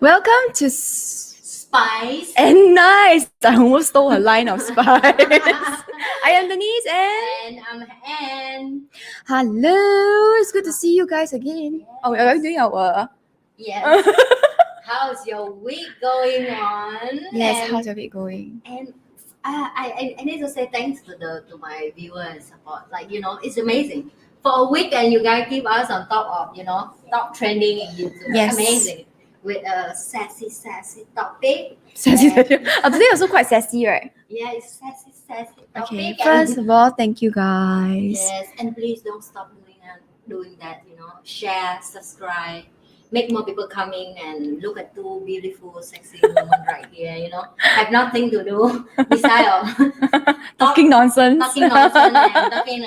Welcome to Spice and Nice. I almost stole her line of Spice. I am Denise and I'm Anne. hello. It's good to see you guys again. Oh, are we doing our Yes. How's your week going on? Yes, And, how's your week going? and I need to say thanks to my viewers and support. Like, it's amazing. For a week and you guys keep us on top of, top trending in YouTube. Yes. Amazing. With a sassy topic. Sassy. And- Today also quite sassy, right? Yeah, it's sassy topic. Okay. And- First of all, thank you guys. Yes, and please don't stop doing that. Share, subscribe, make more people come in and look at two beautiful, sexy women right here. Have nothing to do besides Talking nonsense. talking nonsense and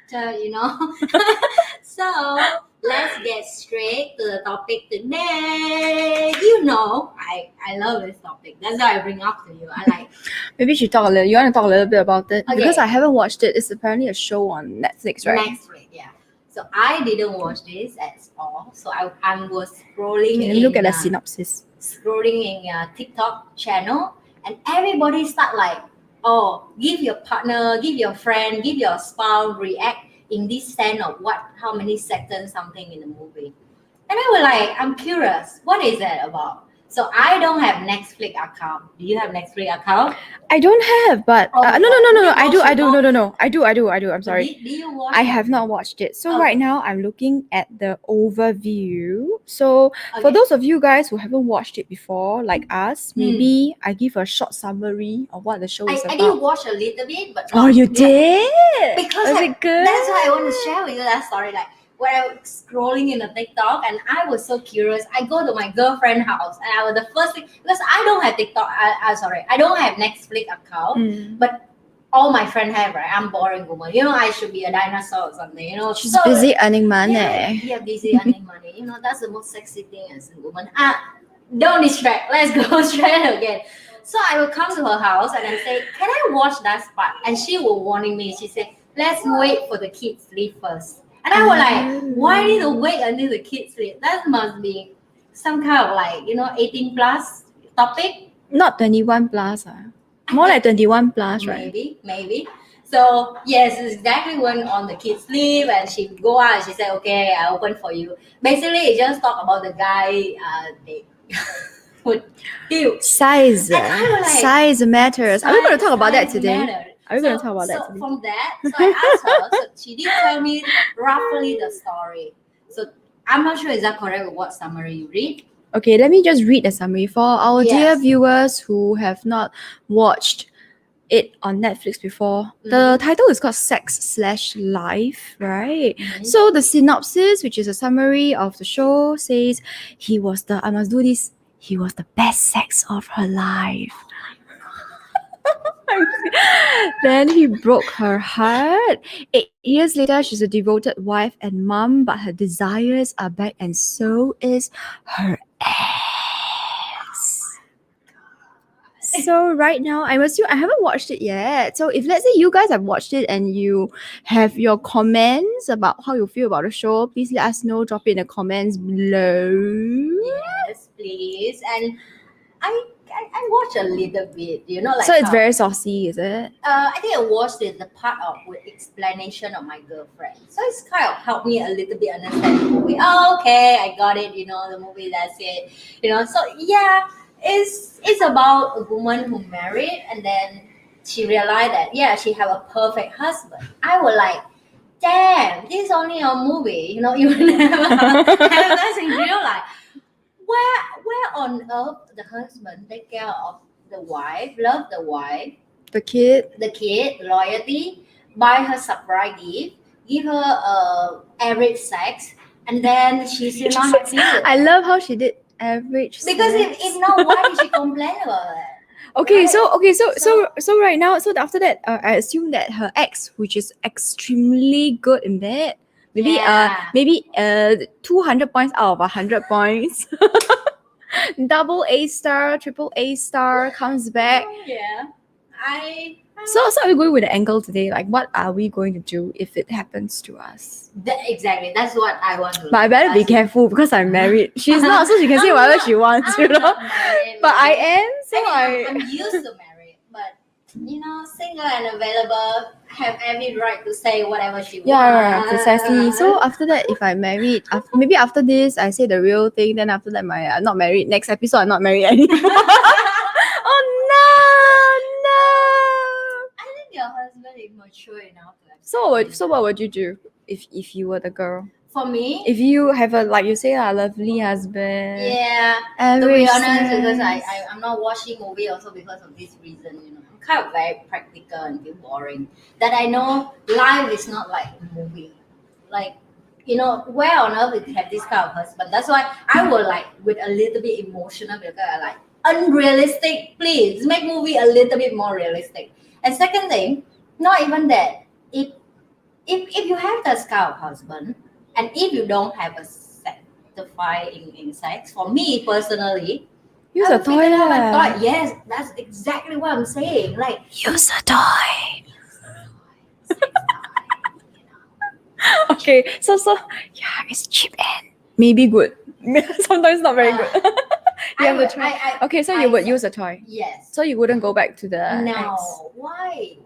talking So let's get straight to the topic today. I love this topic. That's why I bring up to you. I like. Maybe you want to talk a little bit about it? Okay. Because I haven't watched it. It's apparently a show on Netflix, right? Next week, yeah. So I didn't watch this at all. So I was scrolling. Okay, let me look at the synopsis. Scrolling in your TikTok channel, and everybody start like, oh, give your partner, give your friend, give your spouse react in this sense of how many seconds something in the movie. And I was like, I'm curious, what is that about? So I don't have Netflix account. Do you have Netflix account? I don't have, but Oh, no. I do. watch I do. I'm sorry. Do you watch I it? have not watched it. So Okay. right now I'm looking at the overview. So for Okay. those of you guys who haven't watched it before, like us, maybe I give a short summary of what the show is I about. did watch a little bit, but Oh, you yeah. did? Because Was it good? That's why I want to share with you that story. Like when I was scrolling in the TikTok and I was so curious, I go to my girlfriend's house and I was the first thing because I don't have TikTok. I don't have Netflix account, but all my friends have. Right, I'm boring woman. I should be a dinosaur or something. She's so, busy earning money. Yeah, busy earning money. That's the most sexy thing as a woman. Don't distract. Let's go straight again. So I will come to her house and I say, "Can I watch that part?" And she will warning me. She said, "Let's wait for the kids sleep first." And I was like, "Why need to wait until the kids sleep? That must be some kind of 18 plus topic." Not 21 plus. More like 21 plus, right? Maybe. So yes, it's exactly when on the kids sleep and she go out and she said, "Okay, I open for you." Basically, it just talk about the guy. They would huge. Size. And I was like, size matters. Are we going to talk about that size today? matters. Are we going to talk about that So today? from that, so I asked her. So she did tell me roughly the story. So I'm not sure is that correct with what summary you read. Okay, let me just read the summary for our dear Yes. viewers who have not watched it on Netflix before. The title is called Sex/Life, right? So the synopsis, which is a summary of the show, says he was the best sex of her life. Then he broke her heart. 8 years later, she's a devoted wife and mom, but her desires are back, and so is her ex. So right now, I haven't watched it yet. So if let's say you guys have watched it and you have your comments about how you feel about the show, please let us know. Drop it in the comments below. Yes, please. And I watched a little bit. So it's very saucy, is it? I think I watched it the part of with explanation of my girlfriend. So it's kind of helped me a little bit understand the movie. Oh, okay, I got it. The movie. That's it. So yeah, it's about a woman who married and then she realized that she have a perfect husband. I was like, damn, this is only a movie. You will never have that in real life. Where on earth the husband take care of the wife, love the wife, The kid. loyalty, buy her surprise gift, give her average sex, and then she's still not happy with I love how she did average. because sex. if not, why did she complain about that? Okay, Right? so right now, so after that, I assume that her ex, which is extremely good in bed, maybe 200 points out of 100 points. Double A star, triple A star comes back. Yeah. So are we going with the angle today? Like, what are we going to do if it happens to us? Exactly. That's what I want to. But I better be ask. careful because I'm married. She's not, so she can say I'm whatever not- she wants, I'm you know. not married, But I maybe. am, so I'm used to married, but single and available, have every right to say whatever she yeah, wants. precisely. So after that, if I'm married, maybe after this, I say the real thing. Then after that, I'm not married. Next episode, I'm not married anymore. Oh no! I think your husband is mature enough to accept So it. what would you do if you were the girl? For me, If you have a, like you say, a lovely husband. yeah. And To be rich honest, because sex. I'm not watching movie also because of this reason. I'm kind of very practical and feel boring. That I know life is not like a movie. Like, where on earth we have this kind of husband? That's why I will like with a little bit emotional because I like unrealistic. Please make movie a little bit more realistic. And second thing, not even that. If you have this kind of husband, and if you don't have a sanctify in sex, for me personally, Use I a would figure out a toy. toy. Yes, that's exactly what I'm saying. Like Use a toy. Okay, so yeah, it's cheap and maybe good. Sometimes not very good. You have to try. Okay, so you would use a toy. Yes. So you wouldn't go back to the ex. No. Why?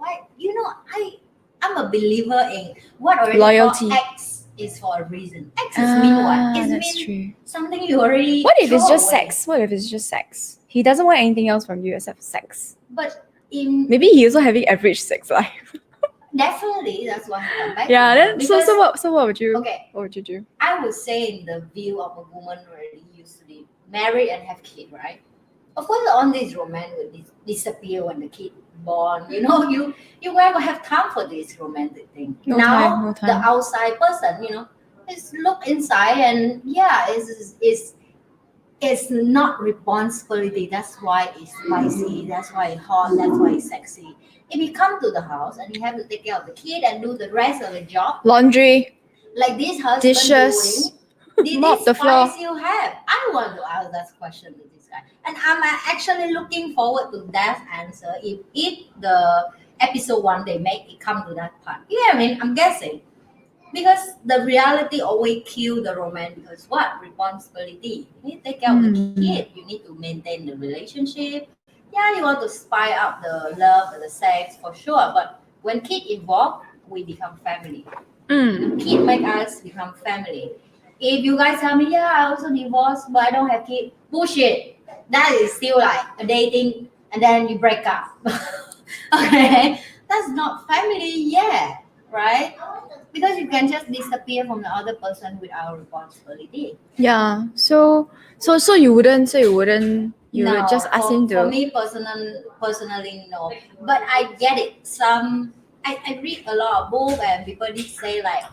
I'm a believer in what already Loyalty. called X is for a reason. X is mean what? It's That's mean true. something you already. What if it's throw just away. sex? What if it's just sex? He doesn't want anything else from you except sex. But in Maybe he also having average sex life. definitely that's why I come back. Yeah. to Then her. so what would you? Okay, What would you do? I would say in the view of a woman already used to be married and have kid, right? Of course, on this romance will disappear when the kid born. You were gonna have time for this romantic thing. No now time, no the time. outside person, is look inside and yeah, it's not responsibility. That's why it's spicy. That's why it's hot. That's why it's sexy. If you come to the house and you have to take care of the kid and do the rest of the job, Laundry, like this husband dishes, doing, mop the floor. spice you have? I want to ask that question to this guy, and I'm actually looking forward to that answer. If the episode one they make it come to that part, yeah, I mean, I'm guessing because the reality always kill the romance because what responsibility? You need to take care of the kid. You need to maintain the relationship. Yeah, you want to spy up the love and the sex for sure, but when kid involved, we become family. Kid make us become family. If you guys tell me, yeah, I also divorced, but I don't have kid, bullshit. That is still like a dating, and then you break up. Okay, that's not family yet, right? Because you can just disappear from the other person without responsibility. Yeah. So you wouldn't. You No, would just ask him for to. me personally, no. But I get it. I read a lot of books and people did say like,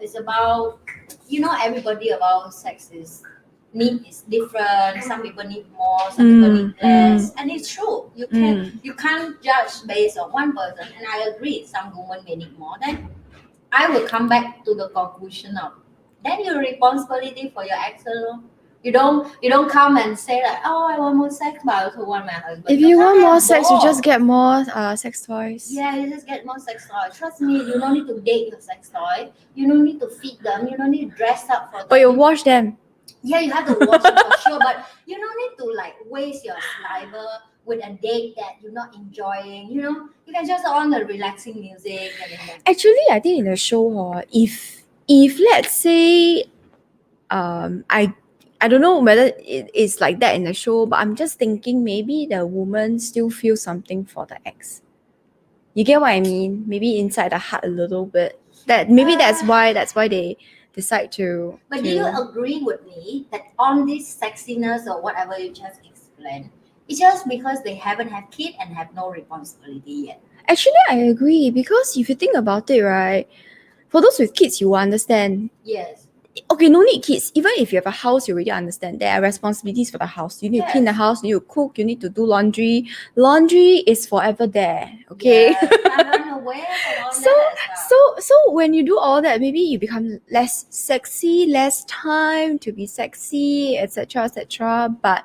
it's about, everybody about sex need is different. Some people need more, some people need less, and it's true. You can't judge based on one person. And I agree, some women may need more. Then I will come back to the conclusion of then your responsibility for your action. You don't come and say like, oh, I want more sex, but I also want my husband. If you want more have sex, you both. just get more sex toys. Yeah, you just get more sex toys. Trust me, you don't need to date your sex toy. You don't need to feed them. You don't need to dress up for them. But you wash them. Yeah, you have to wash them for sure, but you don't need to like waste your saliva with a date that you're not enjoying. You can just on the relaxing music and then Actually, I think in the show, if let's say, I don't know whether it is like that in the show, but I'm just thinking maybe the woman still feels something for the ex. You get what I mean? Maybe inside the heart a little bit. That's why they decide to. But do you agree with me that on this sexiness or whatever you just explained, it's just because they haven't had kid and have no responsibility yet? Actually, I agree because if you think about it, right, for those with kids, you will understand. Yes. Okay, no need kids. Even if you have a house, you already understand there are responsibilities for the house. You need to clean the house, you need to cook, you need to do laundry. Laundry is forever there. Okay. Yes, I run away from all that stuff. So when you do all that, maybe you become less sexy, less time to be sexy, etc. But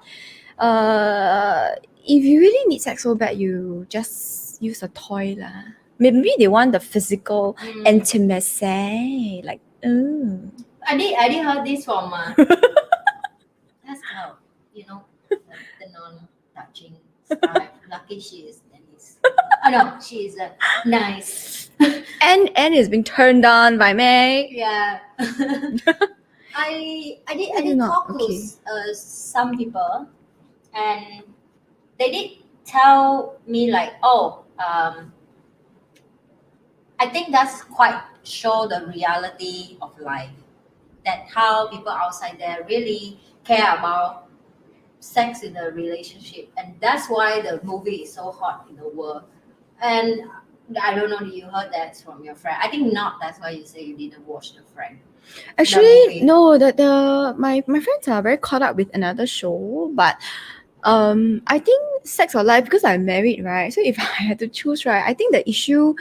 if you really need sex so bad, you just use a toy lah. Maybe they want the physical intimacy, like I did heard this from that's how, you know, the non-touching style. Lucky she is Denise. Oh no, she is nice. and is being turned on by me. Yeah. I do did not? talk Okay. to some people, and they did tell me like, oh, I think that's quite show the reality of life. That how people outside there really care about sex in a relationship, and that's why the movie is so hot in the world. And I don't know, you heard that from your friend? I think not. That's why you say you didn't watch The Friend. Actually, movie. no. My friends are very caught up with another show, but I think sex or life, because I'm married, right? So if I had to choose, right, I think the issue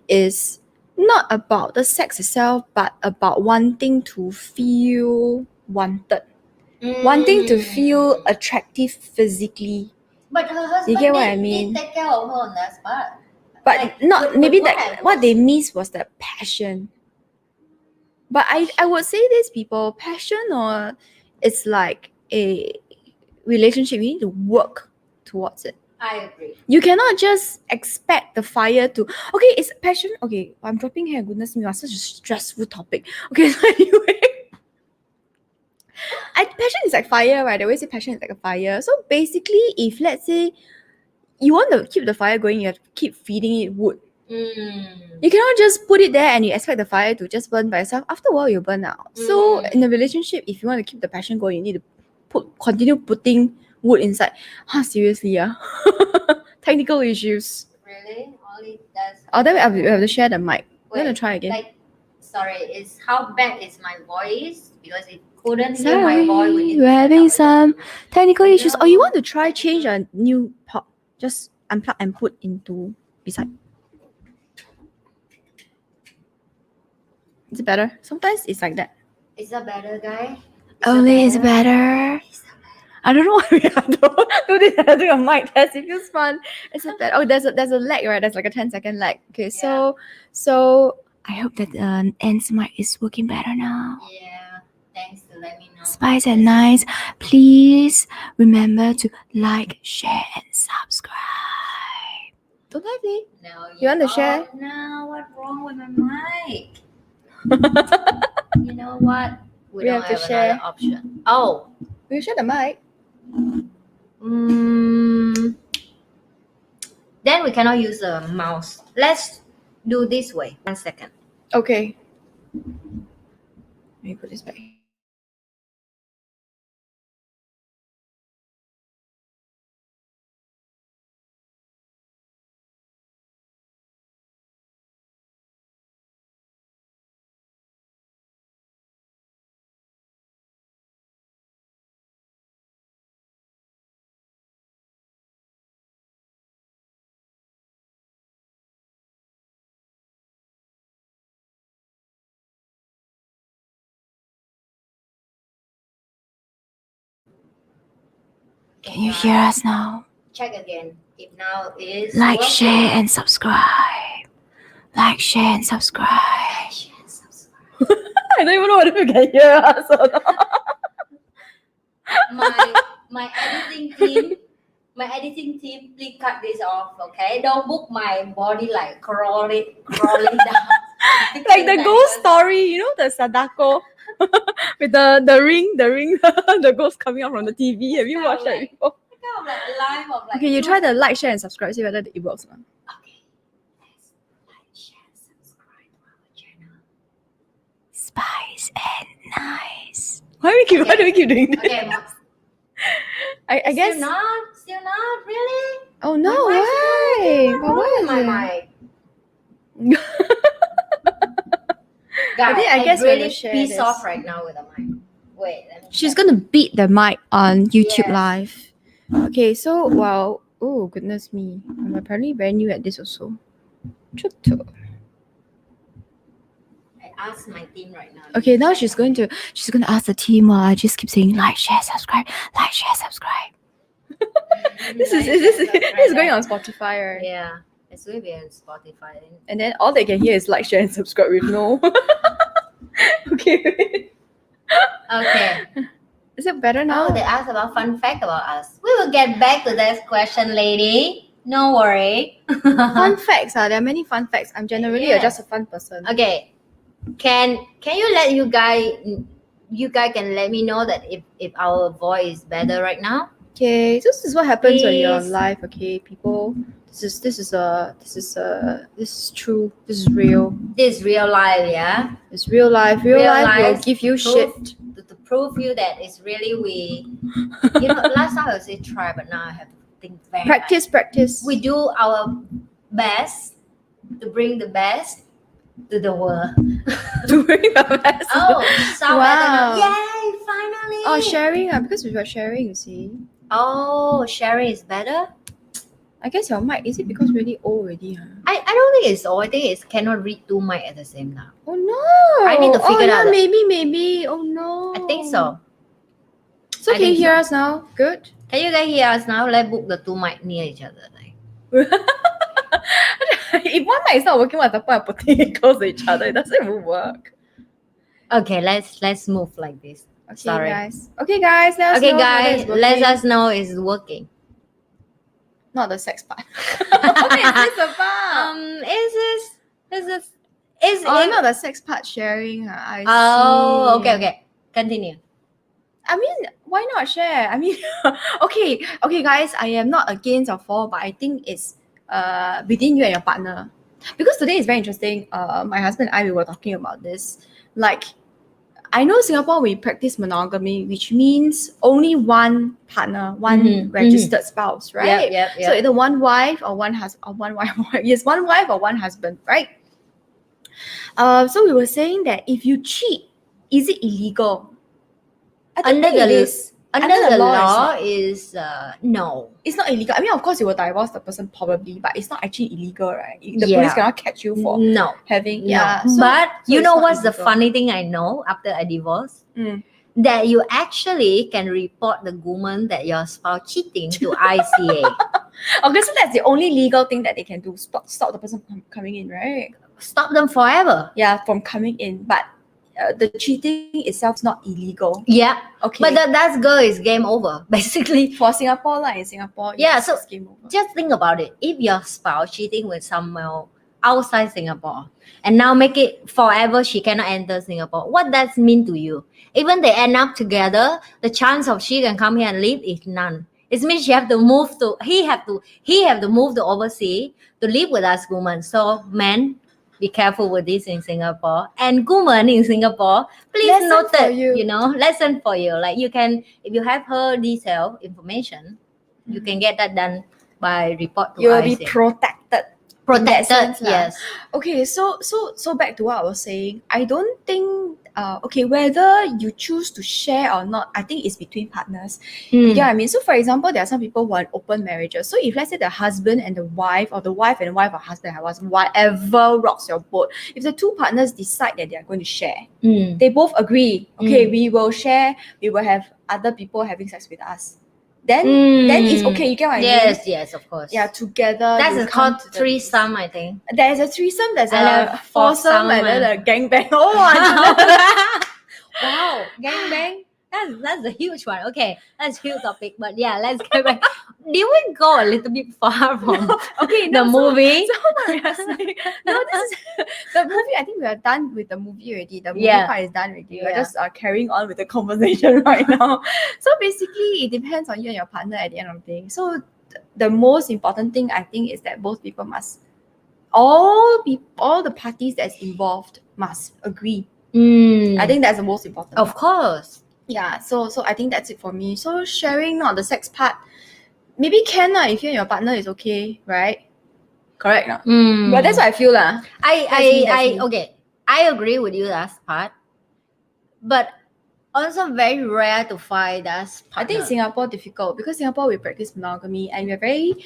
is not about the sex itself, but about wanting to feel wanted, wanting to feel attractive physically. But her husband You get what I mean? did take care of her on that part. But Like, not but maybe what that I what was- they missed was the passion. But I would say these people, passion or it's like a relationship, you need to work towards it. I agree. You cannot just expect the fire to okay, it's passion. Okay, I'm dropping here, goodness me, it's such a stressful topic. Okay, so anyway. Passion is like fire, right? They always say passion is like a fire. So basically, if let's say you want to keep the fire going, you have to keep feeding it wood. You cannot just put it there and you expect the fire to just burn by itself. After a while, you burn out. So in a relationship, if you want to keep the passion going, you need to continue putting wood inside. Seriously, yeah. Technical issues. Really? Only that's. Oh, then we have to share the mic. We're gonna Wait, try again. Like, sorry, is how bad is my voice? Because it couldn't hear my voice. Sorry, we're having some technical issues. Or you want to try change a new port? Just unplug and put into beside. Is it better? Sometimes it's like that. Is that better, guy? Only is better. I don't know why we have to do this. I do a mic test. It feels fun. Is it better? Oh, there's a lag, right? There's like a 10-second lag. Okay, so I hope that Anne's mic is working better now. Yeah. Thanks to let me know. Spice and Nice, please remember to like, share, and subscribe. Don't have it. No, You want to share? No, what's wrong with my mic? You know what? We don't have to have share. another option. Oh. Will you share the mic? Then we cannot use the mouse. Let's do this way. 1 second. Okay. Let me put this back. Can you hear us now? Check again. If now is Like, working. share, and subscribe. Like, share, and subscribe. Share and subscribe. I don't even know whether you can hear us or not. My editing team, please cut this off, okay? Don't book my body like crawling down. Like the ghost story, you know, the Sadako with the ring, the ghost coming out from the TV. Have you Kind of watched that like- before? Kind of like live of like. Okay, you try the like, share, and subscribe. See whether it works. Or not. Okay. Let's like, share, subscribe to our channel. Spice and Nice. Why do we keep doing this? Okay, I guess. Still not really. Oh no! My mic's Why? not But working. why My is mic. Guys, I guess we're really gonna share pissed this. off right now with the mic. Wait, let me She's check. gonna beat the mic on YouTube Yes. Live. Okay, so oh goodness me, I'm apparently very new at this also. Chuto. I asked my team right now. Okay, now she's gonna ask the team while I just keep saying like, share, subscribe, like, share, subscribe. This is going on Spotify, right? Yeah, it's will be on Spotify. And then all they can hear is like, share, and subscribe with no. Okay. Okay. Is it better now? Oh, they asked about fun fact about us. We will get back to that question, lady. No worry. Fun facts. There are many fun facts. I'm generally Yes. just a fun person. Okay. Can you let you guys can let me know that if our voice is better right now? Okay, so this is what happens when you're Please. live. Okay, people. This is true. This is real. This is real life, yeah. It's real life. Real life will give you shit. To prove you that it's really we. Last time I would say try, but now I have to think very Practice. We do our best to bring the best to the world. To bring the best. Oh, sound better now. Wow. Yay, finally. Oh, sharing. Because we were sharing, you see. Oh, sharing is better? I guess your mic, is it because really old already? Huh? I don't think it's all. I think it's cannot read two mic at the same time. Oh no! I need to figure it out. Maybe. Oh no! I think so. So I can you think hear so. us now? Good. Can you guys hear us now? Let's book the two mic near each other. If one mic is not working, what's the point of putting it close to each other? It doesn't even work. Okay, let's move like this. Okay, Sorry. guys. Okay, guys. Let us know whether guys, it's working. let us know it's working. Not the sex part. What is this about? Not the sex part sharing. I see. Okay. Continue. I mean, why not share? I mean, okay, guys. I am not against or for, but I think it's within you and your partner. Because today is very interesting. My husband and I, we were talking about this. Like, I know Singapore we practice monogamy, which means only one partner, one registered spouse, right? Yep. So either one wife or one wife. Yes, one wife or one husband, right? So we were saying that if you cheat, is it illegal? I don't think it is. Under the law it's no. It's not illegal. I mean, of course, you will divorce the person probably, but it's not actually illegal, right? The police cannot catch you for having. Yeah. But so you it's know not what's the illegal. funny thing I know after I divorced? Mm. That you actually can report the woman that your spouse cheating to ICA. Okay, so that's the only legal thing that they can do. Stop the person from coming in, right? Stop them forever. Yeah, from coming in. But the cheating itself is not illegal. Yeah. Okay. But that girl is game over, basically. For Singapore, in Singapore, Yeah, so it's game over. Just think about it. If your spouse cheating with someone outside Singapore and now make it forever she cannot enter Singapore, what does mean to you? Even they end up together, the chance of she can come here and live is none. It means he have to move to move to overseas to live with us women. So men, be careful with this in Singapore. And women in Singapore, please Lesson note for that, you. lesson for you. Like you can, if you have her detail information, you can get that done by report to You will be ICA. protected. Protected, sense, yes. Okay, so back to what I was saying. I don't think whether you choose to share or not, I think it's between partners. You get what I mean? So for example, there are some people who are in open marriages. So if let's say the husband and the wife, or the wife and the wife or husband and husband, whatever rocks your boat, if the two partners decide that they are going to share, they both agree, okay, we will share, we will have other people having sex with us. Then it's okay. You get what I mean? Yes, of course. Yeah, together. That's called threesome, I think. There's a threesome, there's And a a foursome, foursome and then a gangbang. Oh, Wow, gangbang. That's a huge one. Okay, that's a huge topic. But yeah, let's get back. Did we go a little bit far from the movie? So what we are saying, this is the movie. I think we are done with the movie already. The movie part is done already. We're just carrying on with the conversation right now. So basically, it depends on you and your partner at the end of the day. So the most important thing I think is that both people must, all the parties that's involved must agree. I think that's the most important. Of course. Yeah, so I think that's it for me. So sharing, not the sex part, maybe can if you and your partner is okay, right? Correct. But that's what I feel lah. I agree with you that part. But also very rare to find that partner. I think Singapore difficult because Singapore we practice monogamy and we're very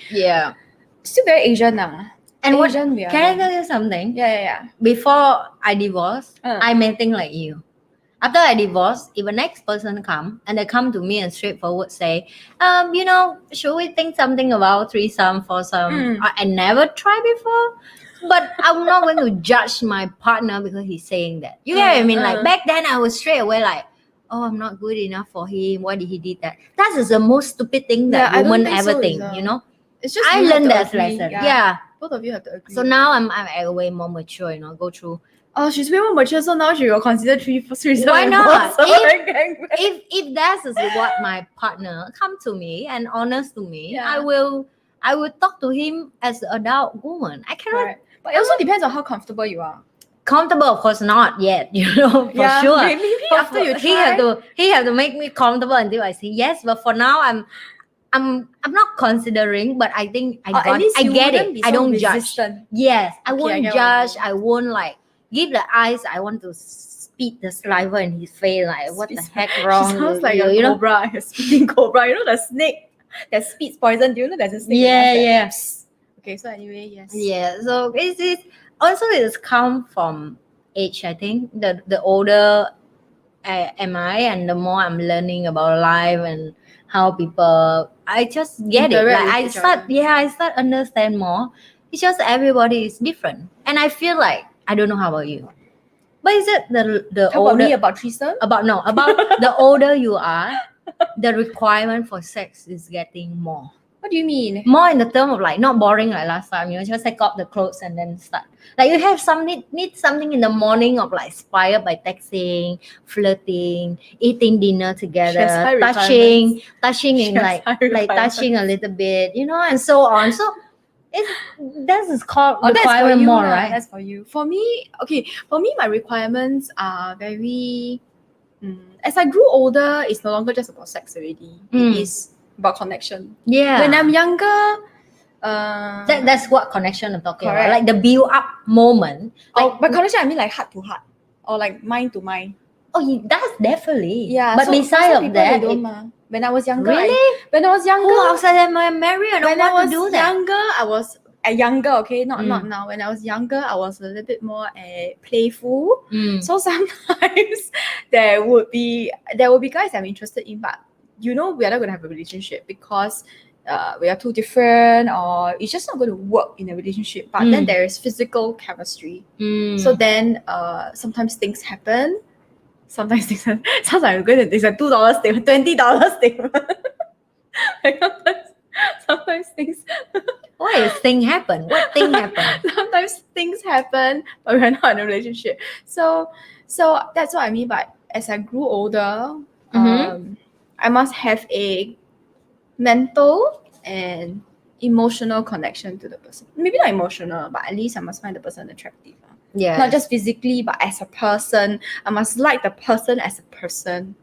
still very Asian now. And Asian, can I tell you something? Yeah. Before I divorced, I may think like you. After I divorce, if a next person come and they come to me and straightforward say, should we think something about threesome, foursome? I never tried before, but I'm not going to judge my partner because he's saying that. You get what I mean? Like back then, I was straight away like, oh, I'm not good enough for him. Why did he did that? That is the most stupid thing that women ever think. It's just I learned that lesson. Yeah. Both of you have to agree. So now I'm way more mature. Go through. Oh, she's way more mature, so now she will consider threesome. Why not? If If that is what my partner come to me and honest to me, I will talk to him as an adult woman. I cannot. Right. But it also depends on how comfortable you are. Comfortable, of course, not yet. For sure. Maybe after you try. He have to make me comfortable until I say yes. But for now, I'm not considering. But I think I get it. I don't judge. Yes, I won't judge. I won't like give the eyes. I want to spit the saliva in his face. Like what the heck wrong? She sounds like a cobra, a spitting cobra. The snake that spits poison. Do you know there's a snake? Yeah. Okay, so anyway, yes. Yeah, so it's come from age. I think the older am I, and the more I'm learning about life and how people, I just get it. Like I start understand more. It's just everybody is different, and I feel like I don't know how about you, but is it the How older about me about threesome? about the older you are, the requirement for sex is getting more. What do you mean? More in the term of like not boring like last time, just take off the clothes and then start. Like you have need something in the morning of like inspired by texting, flirting, eating dinner together, touching and like touching a little bit, and so on. So that is called requirement more, right? That's for you. For me, my requirements are very. As I grew older, it's no longer just about sex already. It is about connection. Yeah. When I'm younger, that's what connection I'm talking about. Like the build up moment. Like, by connection I mean like heart to heart or like mind to mind. Oh, that's definitely. Yeah. But besides of that, when I was younger, really? When I was younger, who outside them are married? I don't want to do that. I was younger, okay, not now. When I was younger, I was a little bit more playful. So sometimes there would be guys I'm interested in, but we are not going to have a relationship because we are too different, or it's just not going to work in a relationship. But then there is physical chemistry. So then sometimes things happen. Sometimes things happen. Sometimes it's a $2 statement, $20 statement. Sometimes things. What thing happen? What thing happen? Sometimes things happen, but we're not in a relationship. So that's what I mean by as I grew older, I must have a mental and emotional connection to the person. Maybe not emotional, but at least I must find the person attractive. Yeah. Not just physically, but as a person. I must like the person as a person.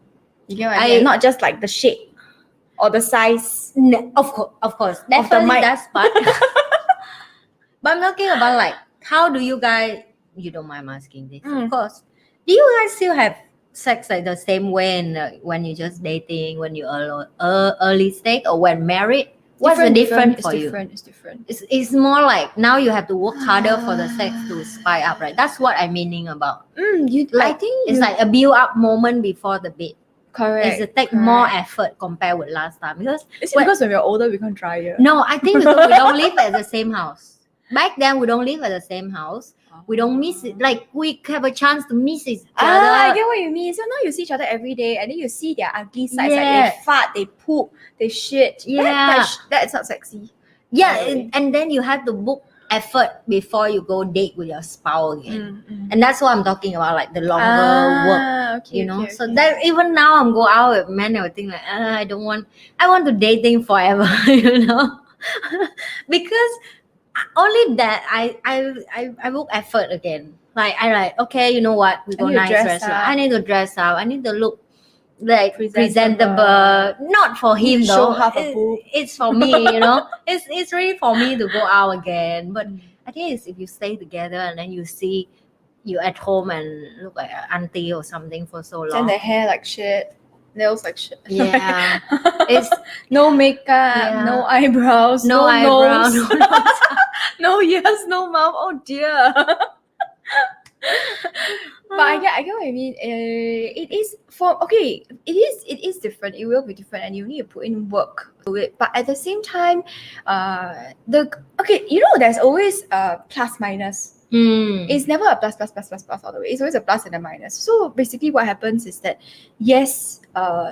You get what I mean? Not just like the shape or the size. No, of course. Definitely that's part. But I'm talking about like, how do you guys, you don't mind asking this, of course. Do you guys still have sex like the same way when you're just dating, when you're early stage, or when married? What's the difference for you? It's different. It's more like now you have to work harder for the sex to spike up, right? That's what I'm meaning about. I think it's like a build up moment before the bed. Correct. It's take more effort compared with last time because when we're older we become drier. No, I think because we don't live at the same house. Back then we don't live at the same house. We don't miss it. Like we have a chance to miss each other. I get what you mean. So now you see each other every day, and then you see their ugly sides. Like they fart, they poop, they shit. Yeah, that's not sexy. Yeah, and then you have to book effort before you go date with your spouse again. And that's what I'm talking about, like the longer work. Okay, so that even now I'm go out with men, I would think like I want to dating forever, because only that I book effort again. Like okay, you know what, we go nice dress up. I need to dress up. I need to look like presentable. Not for him though. It's for me, It's really for me to go out again. But I think it's if you stay together and then you see you at home and look like an auntie or something for so long. And the hair like shit. Nails like shit. Yeah. It's no makeup, no eyebrows, no nose, no ears, no mouth. Oh dear. But I get what you mean. It is it is different. It will be different, and you need to put in work to it. But at the same time, there's always plus minus. It's never a plus all the way. It's always a plus and a minus. So basically, what happens is that yes,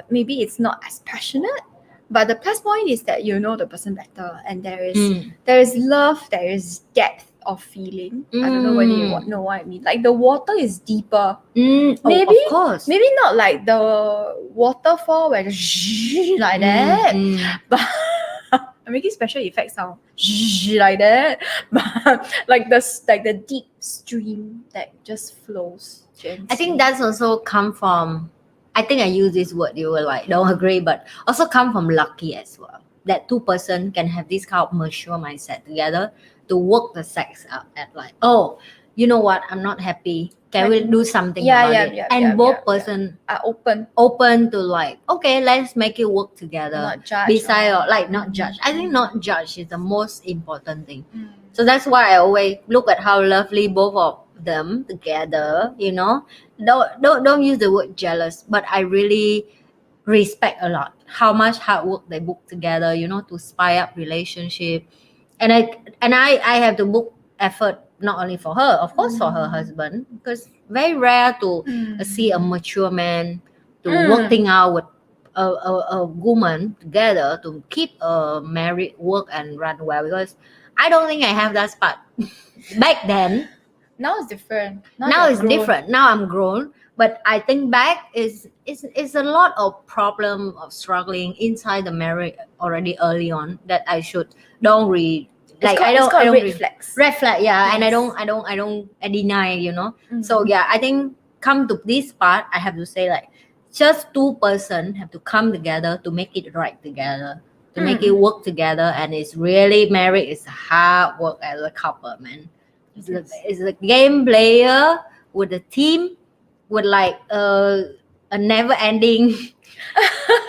maybe it's not as passionate, but the plus point is that you know the person better, and there is love, there is depth of feeling. I don't know whether you know what I mean. Like the water is deeper. Maybe, of course. maybe not like the waterfall where the like that, but I'm making special effects sound like that, but like the deep stream that just flows gently. I think that's also come from, I think I use this word, you will like, don't agree, but also come from lucky as well. That two person can have this kind of mature mindset together to work the sex out at like, oh, you know what, I'm not happy. Can we do something about it? And both person are open to like, okay, let's make it work together. Not judge. Beside or like not judge. I think not judge is the most important thing. So that's why I always look at how lovely both of them together, you know. Don't use the word jealous, but I really respect a lot how much hard work they put together, you know, to spy up relationship. And I have to book effort not only for her, of course for her husband, because very rare to see a mature man to work things out with a woman together to keep a married work and run well, because I don't think I have that spot back then. Now it's different. Now it's different. Now I'm grown, but I think back is a lot of problem of struggling inside the marriage already early on that I should don't read. Like I don't red flags. Red flag, yeah, Yes. and I don't deny, you know. So yeah, I think come to this part, I have to say like just two person have to come together to make it right together, to make it work together, and it's really married is hard work as a couple, man. It's a game player with a team with like a never ending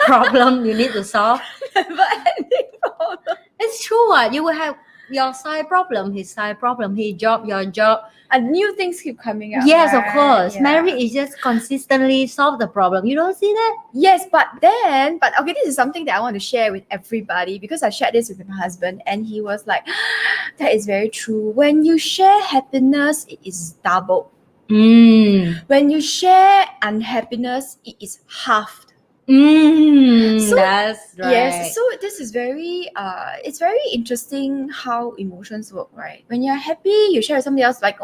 problem you need to solve. Never ending problem. It's true. You will have your side problem, his side problem, his job, your job. And new things keep coming up. Yes, right? of course. Yeah. Marriage is just consistently solve the problem. You don't see that? Yes, but okay, this is something that I want to share with everybody because I shared this with my husband and he was like, that is very true. When you share happiness, it is doubled. When you share unhappiness, it is halved. So, that's right. Yes, so this is very it's very interesting how emotions work, right? When you're happy, you share with somebody else like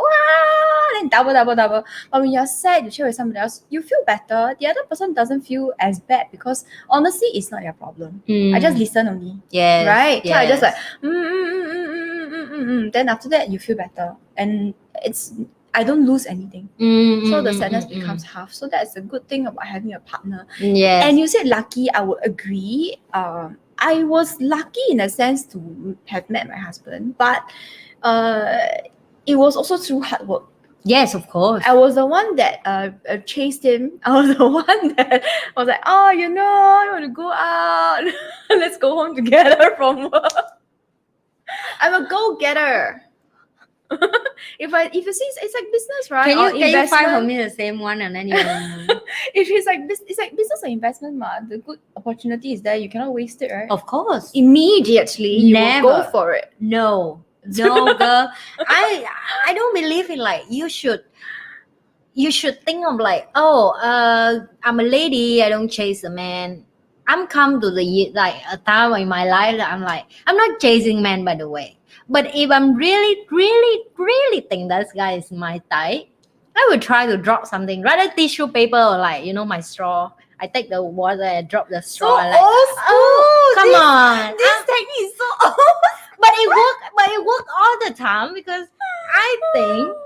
then double. But when you're sad, you share with somebody else, you feel better. The other person doesn't feel as bad because honestly, it's not your problem. I just listen only. Yes. Right? Yes. So I just like then after that you feel better. And I don't lose anything. So the sadness becomes half. So that's a good thing about having a partner. Yes. And you said lucky, I would agree. I was lucky in a sense to have met my husband, but it was also through hard work. Yes, of course. I was the one that chased him. I was the one that was like, oh, you want to go out? Let's go home together from work. I'm a go-getter. If you see, it's like business, right? Can you find for me the same one and then you if it's like business or investment, the good opportunity is there. You cannot waste it, right? Of course. Immediately you will go for it. No, girl. I don't believe in like you should think of like, I'm a lady, I don't chase a man. I'm come to the like a time in my life that I'm like, I'm not chasing men, by the way. But if I'm really think that guy is my type, I would try to drop something, rather tissue paper or like, my straw. I take the water and drop the straw. So and like, old school. oh, come on. This technique is so old. But it work all the time because I think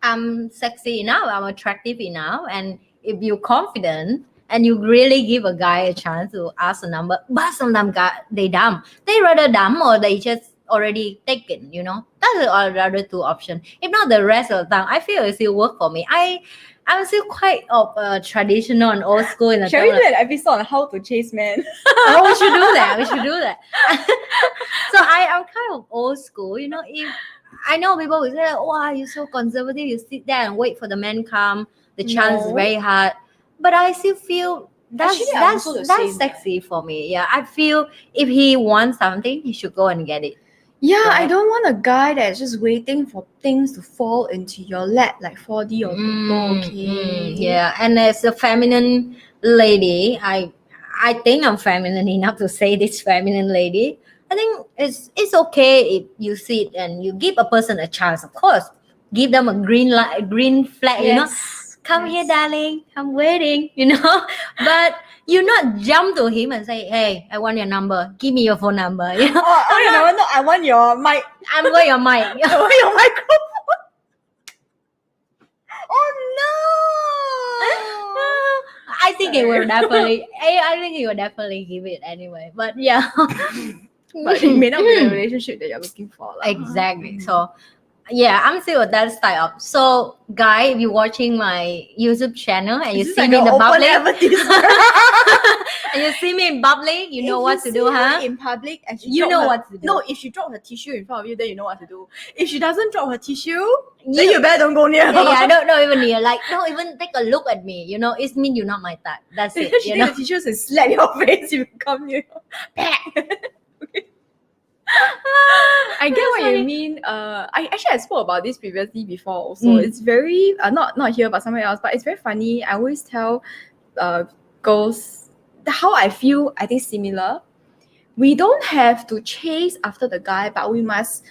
I'm sexy enough, I'm attractive enough, and if you're confident and you really give a guy a chance to ask a number, but sometimes they dumb. They rather dumb or they just already taken, That's the other two options. If not, the rest of the time, I feel it still work for me. I'm still quite of traditional and old school in the Shall we do an episode on how to chase men? Oh, we should do that. So I'm kind of old school, if I know people will say, like, wow, you're so conservative. You sit there and wait for the man come. The chance is No. very hard. But I still feel Actually, I'm also the that's same. sexy for me. Yeah, I feel if he wants something, he should go and get it. Yeah, I Right. don't want a guy that's just waiting for things to fall into your lap like 4D or Toto, okay? Yeah, and as a feminine lady, I think I'm feminine enough to say this feminine lady. I think it's okay if you sit and you give a person a chance. Of course, give them a green light, green flag. You know, come here, darling. I'm waiting. You know, but you not jump to him and say, "Hey, I want your number. Give me your phone number." You know, no, I want your mic. I'm going your mic. I want your microphone. Oh I think it will definitely. I think he will definitely give it anyway. But yeah, no! But it may not be the relationship that you're looking for. Lah. exactly. So yeah, I'm still with that style. So guy, if you're watching my YouTube channel and you This is see like me in an the open bubbly, advertisement. and you see me in bubbly, you know what to do, huh? In public, and she You drop know her- what to do. No, if she drop her tissue in front of you, then you know what to do. If she doesn't drop her tissue, then You- you better don't go near her. yeah, don't even near. Like, don't even take a look at me. You know, it means you're not my type. That's it. She You take know. the tissues and slap your face if you come near her. I get what you mean. I spoke about this previously before. Also, it's very not here but somewhere else. But it's very funny. I always tell girls how I feel. I think similar. We don't have to chase after the guy, but we must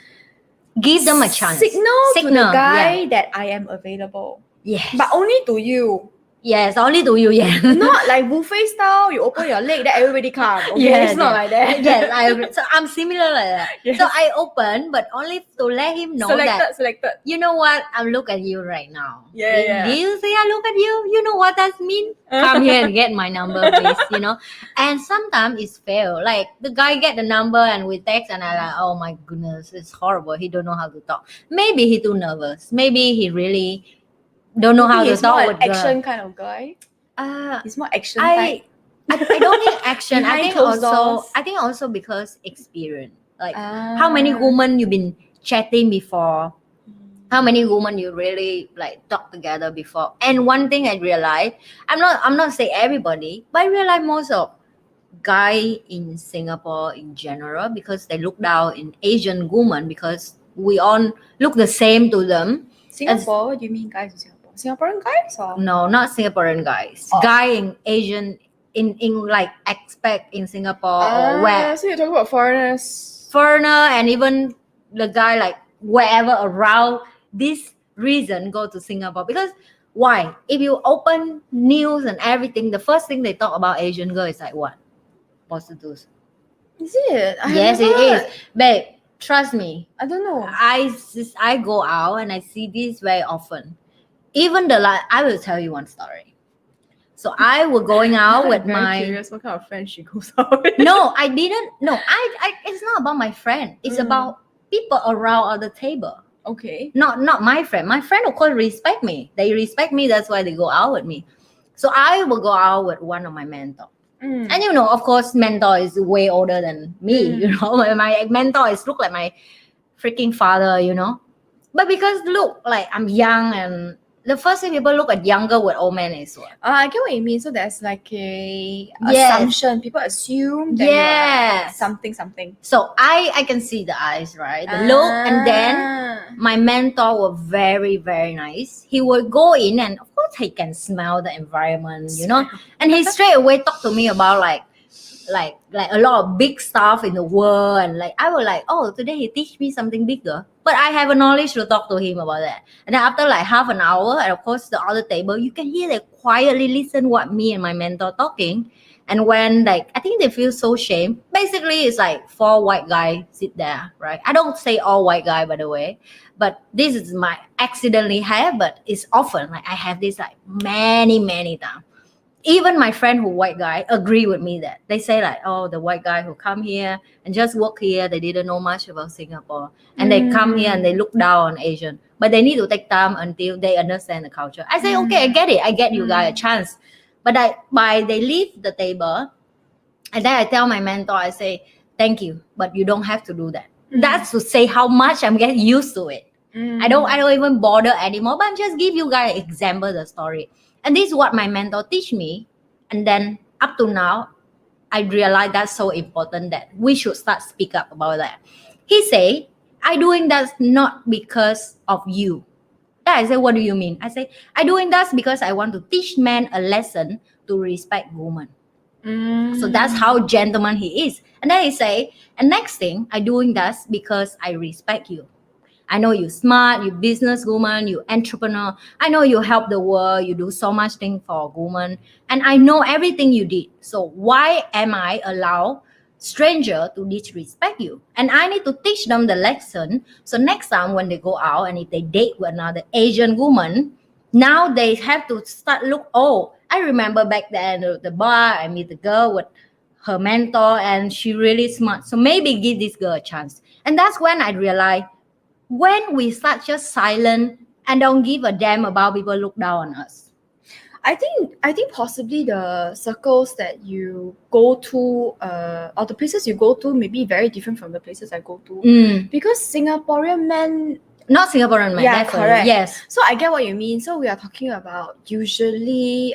Give them a chance. Signal to the Signal, guy that I am available, Yes. but only to you. Yes, only to you. Yeah. Not like buffet style. You open your leg, then everybody come. Okay, Yes, it's not like that. Yes, I agree. So I'm similar like that. Yes. So I open, but only to let him know that Selected. you know what, I'm look at you right now. Yeah. Do you say I look at you? You know what that means? Come here and get my number, please. You know. And sometimes it's fail. Like the guy get the number and we text, and I like, oh my goodness, it's horrible. He don't know how to talk. Maybe he too nervous. Maybe he really don't know how to He's talk more with an girl. action kind of guy. Uh, He's more action type. I don't think action. I Behind think closed also doors. I think also because experience. Like how many women you've been chatting before? How many women you really like talk together before? And one thing I realized, I'm not saying everybody, but I realized most of guy in Singapore in general, because they look down in Asian women because we all look the same to them. Singapore? What do you mean guys in Singapore? Singaporean guys or? No, not Singaporean guys. Oh. Guy in Asian in like expect in Singapore or where So you're talking about foreigners. foreigner and even the guy like wherever around this region go to Singapore. Because why? If you open news and everything, the first thing they talk about Asian girl is like what? Prostitutes. Is it? Yes, it is. Babe, trust me. I don't know. I go out and I see this very often. Even I will tell you one story. So I was going out I'm with very my curious what kind of friend she goes out with. no, I didn't. No, I it's not about my friend. It's about people around on the table. Okay. Not my friend. My friend of course respect me. They respect me. That's why they go out with me. So I will go out with one of my mentor. And you know, of course, mentor is way older than me. You know, my mentor is look like my freaking father. You know, but because look like I'm young, and the first thing people look at younger with old men is what? I get what you mean. So there's like a Yes. assumption. People assume that you are Yes. something. So I can see the eyes, right? The look, and then my mentor was very, very nice. He would go in and of course he can smell the environment, you know. And he straight away talk to me about like a lot of big stuff in the world, and like I was like, oh, today he teach me something bigger. But I have a knowledge to talk to him about that. And then after like half an hour, and of course the other table, you can hear they quietly listen what me and my mentor talking. And when like I think they feel so shame. Basically, it's like 4 white guys sit there, right? I don't say all white guy, by the way, but this is my accidentally have, but it's often like I have this like many times. Even my friend who white guy agree with me that they say like, oh, the white guy who come here and just work here, they didn't know much about Singapore, and they come here and they look down on Asian, but they need to take time until they understand the culture. I say, okay, I get it, I get you guys a chance. But they leave the table, and then I tell my mentor, I say, thank you, but you don't have to do that. That's to say how much I'm getting used to it. I don't even bother anymore, but I'm just give you guys example the story. And this is what my mentor teach me. And then up to now, I realize that's so important that we should start speak up about that. He say, I doing that not because of you. Yeah, I say, what do you mean? I say, I doing that because I want to teach men a lesson to respect women. So that's how gentleman he is. And then he say, and next thing, I doing that because I respect you. I know you smart, you business woman, you entrepreneur. I know you help the world, you do so much thing for women. And I know everything you did. So why am I allow stranger to disrespect you? And I need to teach them the lesson. So next time when they go out and if they date with another Asian woman, now they have to start look, oh, I remember back then at the bar, I meet the girl with her mentor and she really smart. So maybe give this girl a chance. And that's when I realized when we start just silent and don't give a damn about people look down on us. I think possibly the circles that you go to, or the places you go to, may be very different from the places I go to. Because Singaporean men, not Singaporean men, yeah, definitely. correct. Yes. So I get what you mean. So we are talking about usually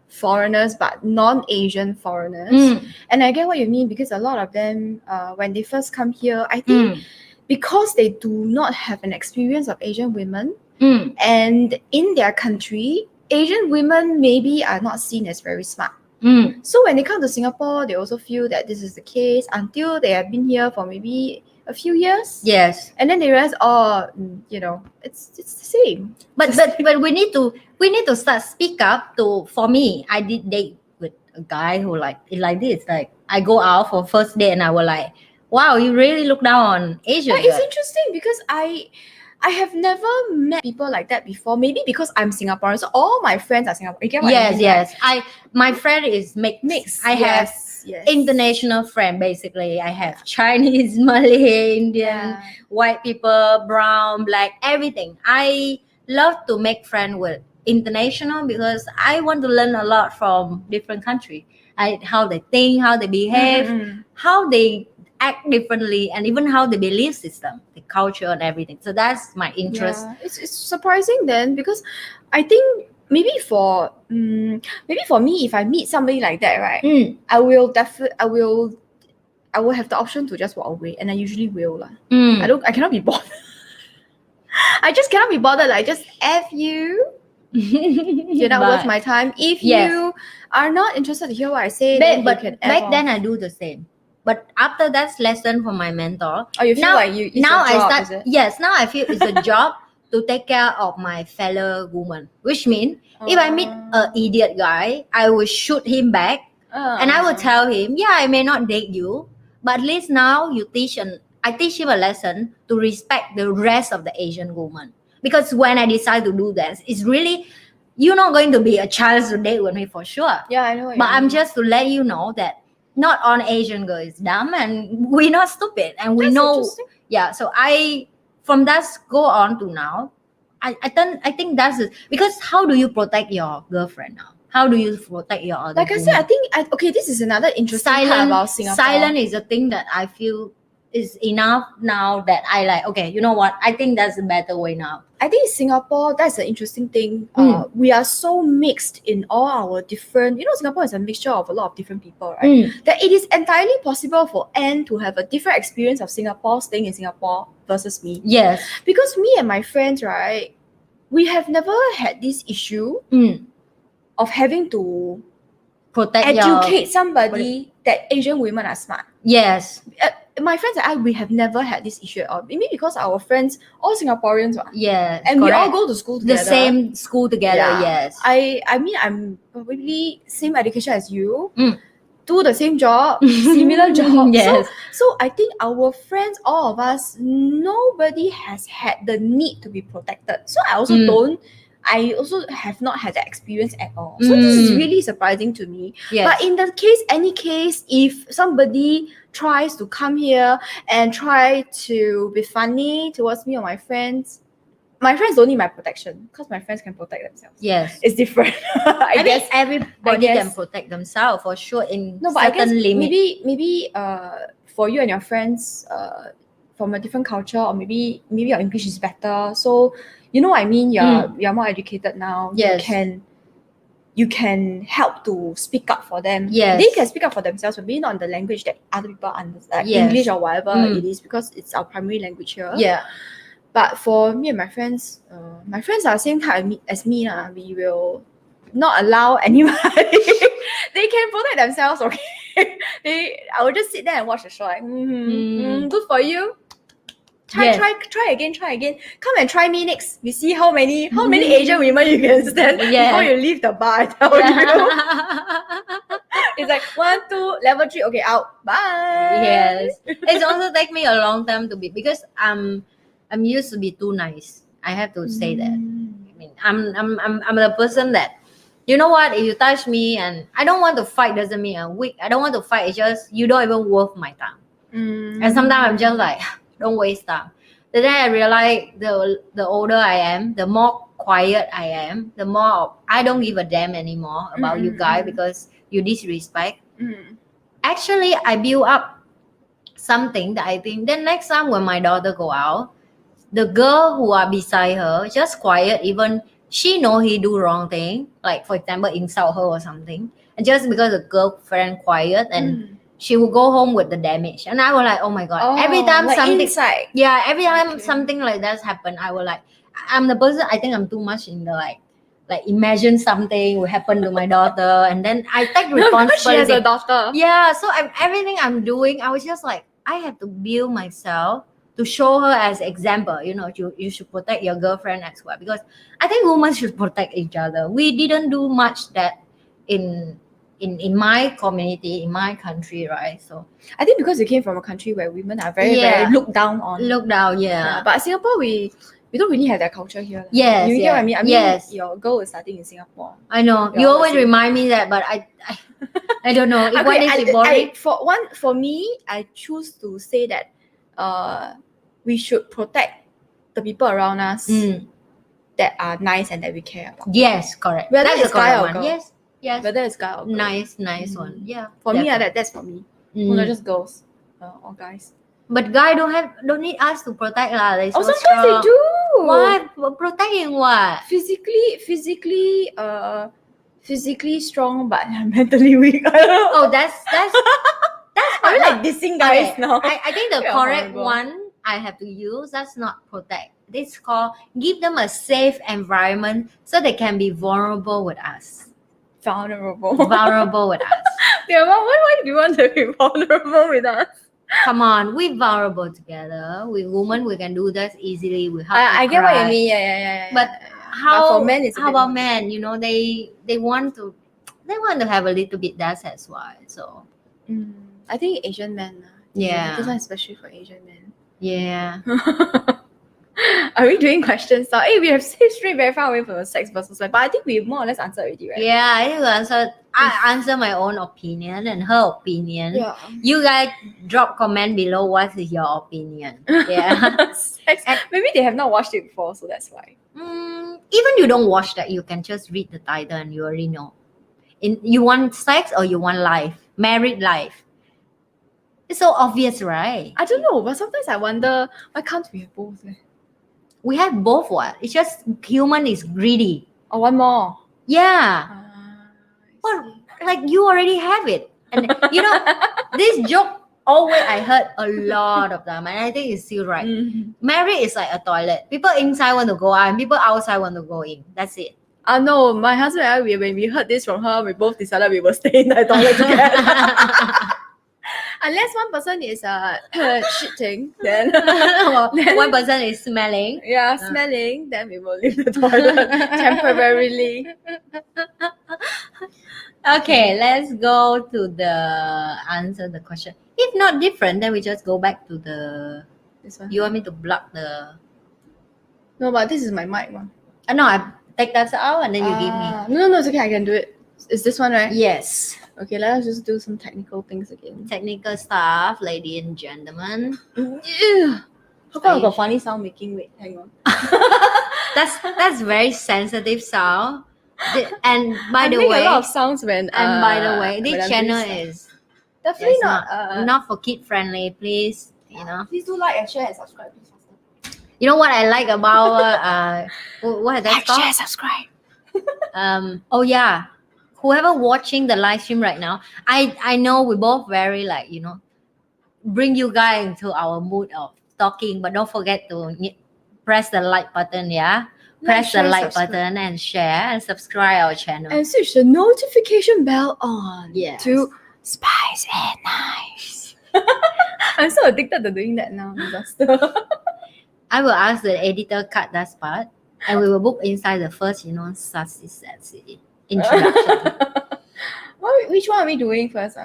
foreigners, but non-Asian foreigners. And I get what you mean because a lot of them, when they first come here, I think because they do not have an experience of Asian women, and in their country, Asian women maybe are not seen as very smart. So when they come to Singapore, they also feel that this is the case until they have been here for maybe a few years. Yes. And then they realize, oh, you know, it's the same. But we need to start speak up to. For me, I did date with a guy who like this. Like I go out for first date and I was like, wow, you really look down on Asian. But it's interesting because I have never met people like that before. Maybe because I'm Singaporean, so all my friends are Singaporean. You get what I mean? Yes. My friend is mixed. I have yes. international friend basically. I have Chinese, Malay, Indian, white people, brown, black, everything. I love to make friends with international because I want to learn a lot from different countries. How they think, how they behave, how they act differently, and even how the belief system, the culture, and everything. So that's my interest. Yeah. It's surprising then because I think maybe for me, if I meet somebody like that, right, I will have the option to just walk away, and I usually will lah. I cannot be bothered. I just cannot be bothered. Like just F you. You're not worth my time. If you are not interested to hear what I say, then you can F off. Then I do the same. But after that lesson from my mentor, you feel now, like it's now a job, I is it? Yes, now I feel it's a job to take care of my fellow woman. Which means if I meet an idiot guy, I will shoot him back, and I will tell him, yeah, I may not date you, but at least now I teach him a lesson to respect the rest of the Asian woman. Because when I decide to do that, it's really, you're not going to be a chance to date with me for sure. Yeah, I know. But I'm just to let you know that not all Asian girl is dumb, and we're not stupid, and we know. Yeah, so from that go on to now, I think that's it. Because how do you protect your girlfriend now? How do you protect your other? Like I said, I think this is another interesting part about Singapore. Silent is a thing that I feel is enough now that I like. Okay, you know what? I think that's a better way now. I think Singapore, that's an interesting thing. We are so mixed in all our different, Singapore is a mixture of a lot of different people, right? That it is entirely possible for Anne to have a different experience of Singapore, staying in Singapore versus me. Yes. Because me and my friends, right, we have never had this issue of having to educate somebody that Asian women are smart. Yes. My friends and I, we have never had this issue at all. Maybe because our friends, all Singaporeans, yes, and correct. we all go to school together. The same school together, yes. I mean, I'm probably same education as you, do the same job, similar job. Yes. So I think our friends, all of us, nobody has had the need to be protected. So I also have not had that experience at all. So this is really surprising to me. Yes. But in any case, if somebody tries to come here and try to be funny towards me or my friends don't need my protection because my friends can protect themselves. Yes. It's different. I guess mean, everybody can protect themselves for sure in certain limits. Maybe for you and your friends, from a different culture, or maybe your English is better. So you know what I mean? You're more educated now. Yes. You can help to speak up for them. Yes. They can speak up for themselves, but maybe not in the language that other people understand, like Yes. English or whatever Mm. it is, because it's our primary language here. Yeah. But for me and my friends are the same type as me. We will not allow anybody. They can protect themselves, okay? I will just sit there and watch the show like, good for you. Try again. Come and try me next. We see how many Asian women you can stand before you leave the bar. I tell you. It's like 1, 2, level 3. Okay, out. Bye. Yes. It's also take me a long time to be, because I'm used to be too nice. I have to say that. I mean, I'm the person that, you know what, if you touch me and I don't want to fight, doesn't mean I'm weak. I don't want to fight. It's just you don't even worth my time. And sometimes I'm just like, don't waste time. Then I realize the older I am, the more quiet I am, the more I don't give a damn anymore about you guys because you disrespect. Actually, I build up something that I think then next time when my daughter go out, the girl who are beside her just quiet, even she know he do wrong thing, like for example insult her or something, and just because the girlfriend quiet and she will go home with the damage, and I was like, oh my god, every time like something inside. every time something like that happen, I will like, I'm the person, I think I'm too much in the like imagine something will happen to my daughter, and then I take responsibility. She has a daughter. Yeah, so everything I'm doing, I was just like, I have to build myself to show her as example. You know, you should protect your girlfriend as well, because I think women should protect each other. We didn't do much that in my community, in my country, right? So I think because we came from a country where women are very looked down on. But Singapore, we don't really have that culture here. Yes, you get what I mean? I mean, yes. your girl is starting in Singapore. I know. You always remind me that, but I don't know. If one is boring. For me, I choose to say that we should protect the people around us that are nice and that we care about. Yes, correct. Whether that's it's the correct guy or one. girl. Yes. Whether it's guy or girl. Nice one. Yeah. For me, that's for me. Not just girls or guys. But guys don't need us to protect lah. So sometimes strong. they do. What? Protecting what? Physically strong, but mentally weak. Oh, that's I mean, like dissing guys now. I think the correct one I have to use, that's not protect. This called give them a safe environment so they can be vulnerable with us. Vulnerable with us. Yeah, why do you want to be vulnerable with us? Come on, we're vulnerable together. We women, we can do that easily. We have I get what you mean. Yeah. But how for men, it's how about men? You know, they want to have a little bit that as well. So I think Asian men. Yeah. This one especially for Asian men. Yeah. Are we doing questions now? Hey, we have straight very far away from the sex versus life, but I think we more or less answered already, right? Yeah, I think I answer my own opinion and her opinion. Yeah. You guys drop comment below what is your opinion. Yeah. Maybe they have not watched it before, so that's why. Even you don't watch that, you can just read the title and you already know. You want sex or you want life? Married life. It's so obvious, right? I don't know, but sometimes I wonder, why can't we have both? We have both what? It's just human is greedy. Or one more. Yeah. Well, like you already have it. And you know, this joke always I heard a lot of them, and I think it's still right. Marriage is like a toilet. People inside want to go out and people outside want to go in. That's it. No, my husband and I, when we heard this from her, we both decided we will stay in the toilet together. Unless one person is shitting, then one person is smelling. Yeah, smelling. Then we will leave the toilet temporarily. Okay, let's go to the answer the question. If not different, then we just go back to this one. You want me to block the? No, but this is my mic one. No, I take that out and then you give me. No, it's okay. I can do it. Is this one right? Yes. Okay, let us just do some technical things again. Technical stuff, ladies and gentlemen. How come I got funny sound making? Wait, hang on. That's very sensitive sound. And by the way, a lot of sounds when. And by the way, this channel is definitely not for kid friendly. Please You know. Please do like and share and subscribe. Please. You know what I like about what is that Like, called? share, subscribe. Oh yeah, whoever watching the live stream right now, I know we both very like, you know, bring you guys into our mood of talking, but don't forget to press the like button. Yeah, press the share, like subscribe. button and share and subscribe our channel. And switch the notification bell on Yes. to Spice and Nice. I'm so addicted to doing that now. Disaster. I will ask the editor cut that part, and we will book inside the first, you know, sassy introduction. Which one are we doing first?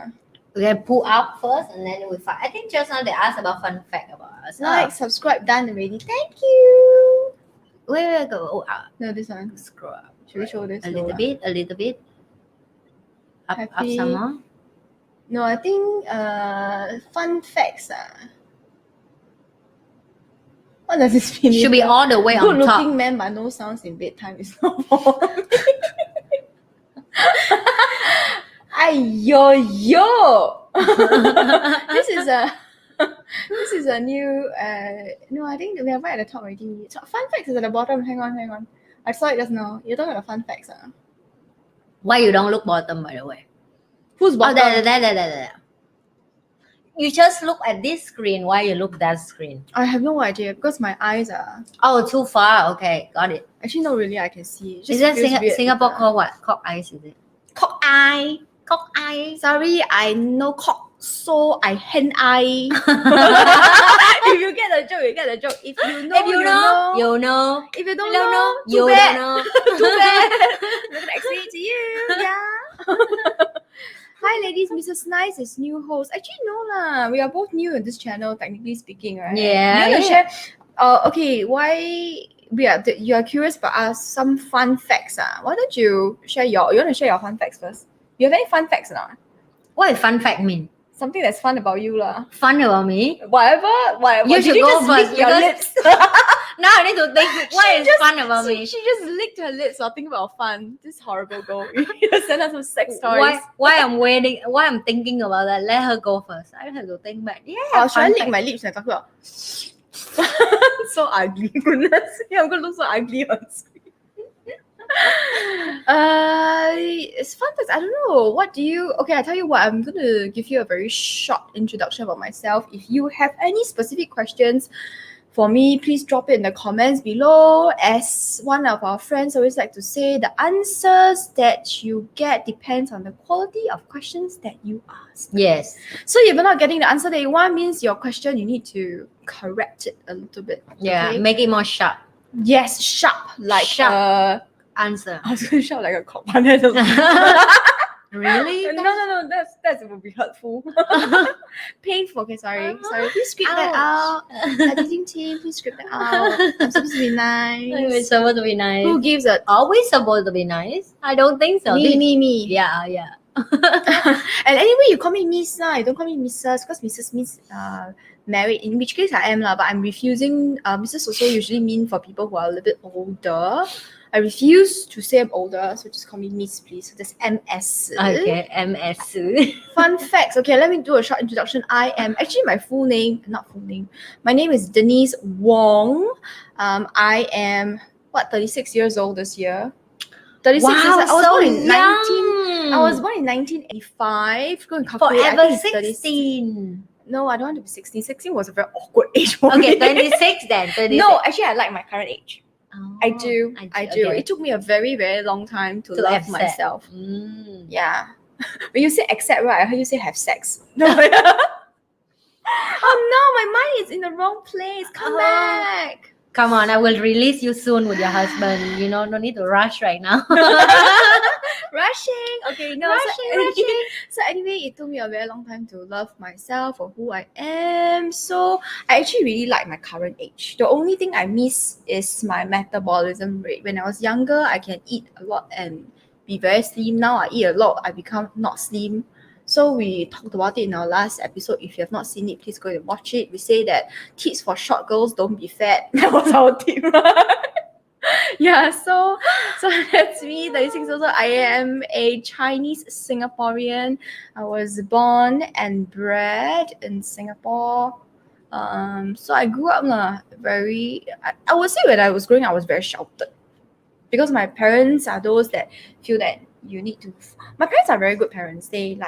We can pull up first, and then we find. I think just now they asked about fun fact about us. Like, subscribe, done already. Thank you. Wait, go. Oh, No, this one. scroll up. Should we show this? A little bit. Up Happy. some more. No, I think fun facts. What does this mean? Should be all the way on Good top. looking man, but no sounds in bedtime is not for me. Ayo yo. This is a new no, I think we are right at the top already. So fun facts is at the bottom. Hang on. I saw it just now. You're talking about fun facts. Why you don't look bottom, by the way? Who's Oh, bottom? there. You just look at this screen. Why you look that screen? I have no idea because my eyes are Oh, too far. Okay, got it. actually not really. I can see. It just Is that feels weird. Singapore called what? Cock eyes, is it? Cock eye? Cock eyes. Sorry, I no cock, so I hand eye. If you get the joke, you get the joke. If you know, If you know, you know. If you don't Don't know, know, too you bad. don't know. Too bad. We're gonna explain it to you. Yeah. Hi, ladies. Mrs. Nice is new host. Actually, no lah. We are both new in this channel, technically speaking, right? Yeah, You wanna yeah. share? Okay. Why? You are curious about us some fun facts. Why don't you share your? You wanna share your fun facts first? You have any fun facts or not? What does fun fact mean? Something that's fun about you lah. Fun about me? Whatever. You Did should you go just first lick your because- lips? Now I need to think. What is fun about me? She just licked her lips while thinking about fun. This horrible girl. You just send us some sex stories. Why I'm waiting? Why I'm thinking about that? Let her go first. I have to think back. Yeah. Or should I fun lick fact. my lips and talk about? So ugly, goodness. Yeah, I'm gonna look so ugly on screen. It's fun facts. I don't know. What do you? Okay, I tell you what. I'm gonna give you a very short introduction about myself. If you have any specific questions for me, please drop it in the comments below. As one of our friends always like to say, the answers that you get depends on the quality of questions that you ask. Yes. So if you're not getting the answer that you want, means your question you need to correct it a little bit. Yeah. okay? Make it more sharp. Yes, sharp. Like Sharp. Answer. I was gonna shout like a cock, but that doesn't- Really? No, that would be hurtful. Painful. Okay, sorry. Please script that out. Editing team, please script that out. I'm supposed to be It's nice. supposed to be nice. Who gives a Always supposed to be nice? I don't think so. me? Yeah. And anyway, you call me Miss lah. You don't call me Mrs. because Mrs. means married. In which case I am lah, but I'm refusing. Mrs. also usually mean for people who are a little bit older. I refuse to say I'm older, so just call me Miss, please. So that's MS. Okay, MS. Fun facts. Okay, let me do a short introduction. I am actually my not full name. My name is Denise Wong. I am 36 years old this year. 36 Wow, years old. I was so born in 19. young. I was born in 1985. Go and calculate. I Forever think it's 36. 16. No, I don't want to be 16. 16 was a very awkward age for me. Okay, 26 then. 26. No, actually, I like my current age. Oh, I do. okay. It took me a very, very long time to To love accept. myself. Mm. Yeah. When you say accept, right? I heard you say have sex. No. Oh no, my mind is in the wrong place. Come Oh. back. Come on, I will release you soon with your husband. You know, no need to rush right now. Rushing. Okay, no. Rushing. So anyway, it took me a very long time to love myself for who I am. So I actually really like my current age. The only thing I miss is my metabolism rate. When I was younger, I can eat a lot and be very slim. Now I eat a lot, I become not slim. So we talked about it in our last episode. If you have not seen it, please go and watch it. We say that tips for short girls, don't be fat. That was our tip. Yeah, so that's me, 36 years old. I am a Chinese Singaporean. I was born and bred in Singapore. So I grew up I would say when I was growing up, I was very sheltered because my parents are those that feel that you need to. My parents are very good parents. They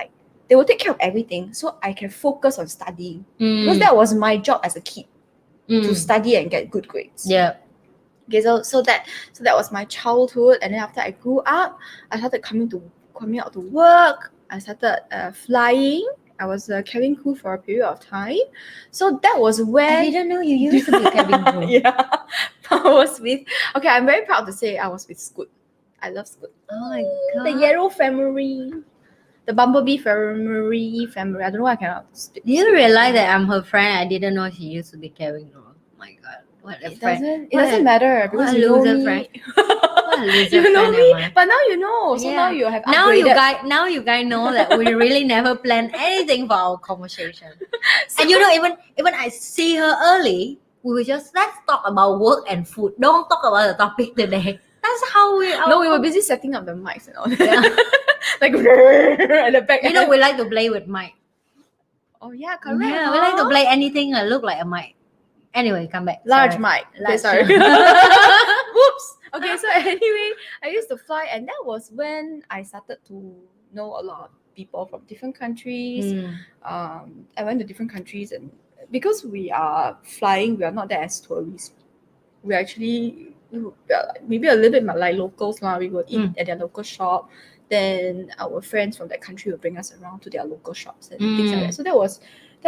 will take care of everything, so I can focus on studying because that was my job as a kid to study and get good grades. Yeah. Okay, so that was my childhood, and then after I grew up, I started coming out to work. I started flying. I was a cabin crew for a period of time. So that was when I didn't know you used to be a cabin crew. yeah, I was with. Okay, I'm very proud to say I was with Scoot. I love Scoot. Oh my god. The yellow family, the bumblebee family. I don't know why I cannot speak. Do you realize that I'm her friend? I didn't know she used to be cabin crew. Oh my god. What a friend. It doesn't matter because what a you know loser me. friend. What a loser You know friend me, am I? but now you know. So now you have Now you upgraded. guys know that we really never plan anything for our conversation. And you know, even I see her early, we will just let's talk about work and food. Don't talk about the topic today. That's how we. No, we were busy setting up the mics and all that. Yeah. Like at the back. You know, we like to play with mic. Oh yeah, correct. Yeah, we like to play anything that look like a mic. Anyway, come back. Large Sorry. mic. Okay, Large. sorry. Whoops. Okay, so anyway, I used to fly, and that was when I started to know a lot of people from different countries. I went to different countries, and because we are flying, we are not there as tourists. We actually maybe a little bit like locals now. We will eat at their local shop. Then our friends from that country will bring us around to their local shops and things like that. So that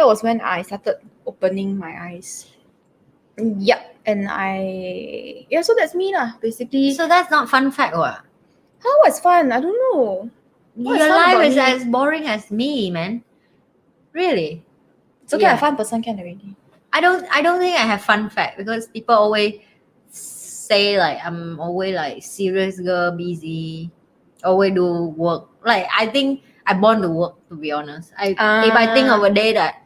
was when I started opening my eyes. Yeah, and so that's me lah, basically. So that's not fun fact, what? How was fun? I don't know. What's Your fun life about is me? as boring as me, man. Really? It's okay, Yeah. a fun person can already. I don't think I have fun fact because people always say like I'm always like serious girl, busy, always do work. Like I think I born to work, to be honest. If I think of a day that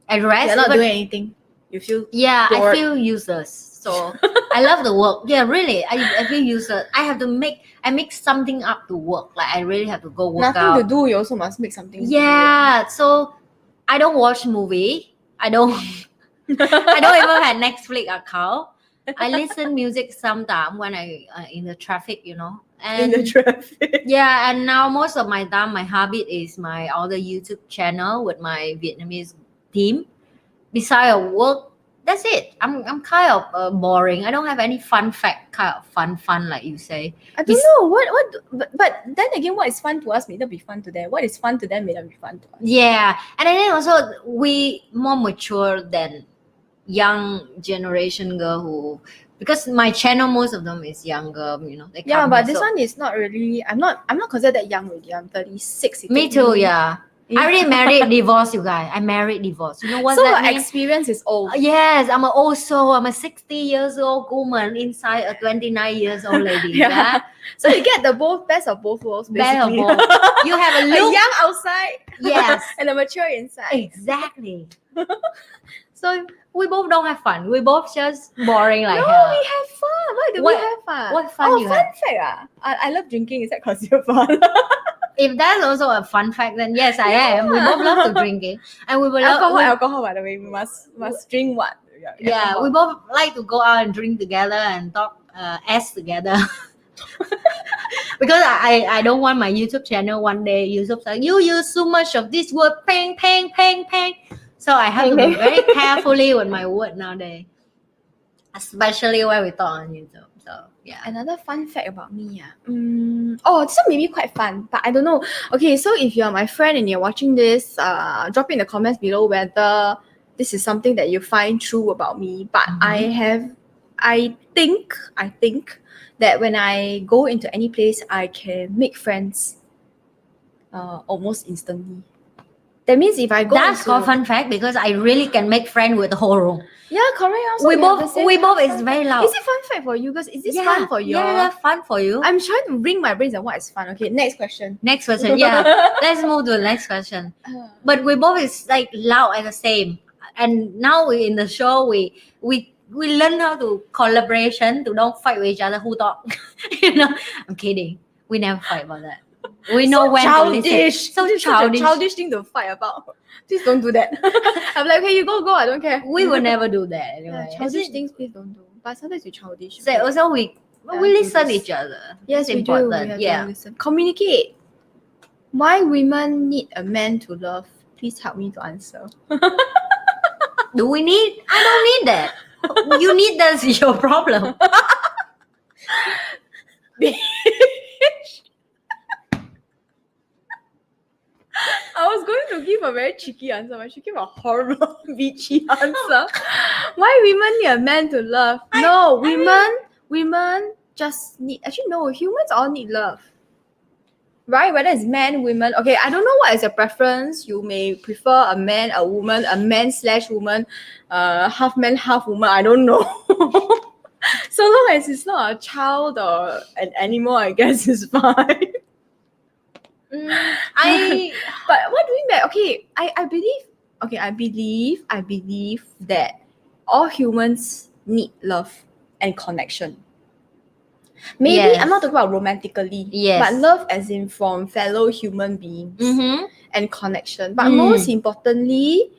I rest, You're not even- doing anything. You feel yeah, I bored. feel useless. So I love the work. Yeah, really. I feel useless. I have to make something up to work. Like I really have to go work nothing out. to do. You also must make something. to do. Yeah. So I don't watch movie. I don't I don't even have Netflix account. I listen music sometimes when I in the traffic, you know. in And the traffic. yeah, and now most of my time, my habit is my other YouTube channel with my Vietnamese team. Besides work, that's it. I'm kind of boring. I don't have any fun fact, kind of fun like you say. I don't know but then again, what is fun to us may not be fun to them. What is fun to them may not be fun to us. Yeah, and I think also we more mature than young generation girl who, because my channel most of them is younger, you know. They Yeah, come but here, this so- one is not really. I'm not considered that young already. I'm 36. It Me take too. Yeah, I already married, divorced. You guys, I married, divorced. You know what So that our means? experience is old. Yes, I'm a 60 years old woman inside a 29 years old lady. Yeah. Yeah, So you get the best of both worlds. Best of Basically. both. You have a A look. young outside. Yes. And a mature inside. Exactly. So we both don't have fun. We both just boring like No, hell. we have fun. Why do What- we have fun? what fun oh, you fun have? fact. I love drinking. Is that considered fun? If that's also a fun fact, then yes, I am. We both love to drinking, and we will love. alcohol. By the way, we must drink what? Yeah, we both like to go out and drink together and talk ass together. Because I don't want my YouTube channel one day YouTube's like, you use so much of this word, pang pang pang pang. So I have to be very carefully with my word nowadays, especially when we talk on YouTube. So yeah. Another fun fact about me, this one may be quite fun, but I don't know. Okay, so if you're my friend and you're watching this, drop in the comments below whether this is something that you find true about me. But I think that when I go into any place, I can make friends almost instantly. That means if I go That's into, called fun fact because I really can make friend with the whole room. yeah, correct. Also, We have the both same is fun very fact. loud. Is it fun fact for you guys? Is this fun for you? Yeah, fun for you. I'm trying to ring my brains on what is fun. Okay, next question. Next question. Yeah, let's move to the next question. But we both is like loud and the same. And now we in the show we learn how to collaboration to don't fight with each other who talk. You know, I'm kidding. We never fight about that. We know So when to listen. childish. So This is such childish. a childish thing to fight about. Please don't do that. I'm like, okay, you go, I don't care. We will never do that Yeah, anyway. childish things, please don't do. But sometimes you childish. So okay? also we Yeah, we do listen this. each other. Yes, It's we do. We important. have Yeah. to listen. Communicate. Why women need a man to love? Please help me to answer. Do we need? I don't need that. You need, that's your problem. I was going to give a very cheeky answer, but she gave a horrible, bitchy answer. Why women need a man to love? No, women just need. Actually, no, humans all need love. Right? Whether it's man, women. Okay, I don't know what is your preference. You may prefer a man, a woman, a man/woman, half man, half woman. I don't know. So long as it's not a child or an animal, I guess it's fine. But what do you mean? Okay, I believe that all humans need love and connection. Maybe I'm not Yes. talking about romantically, Yes. but love as in from fellow human beings and connection. But Mm. most importantly,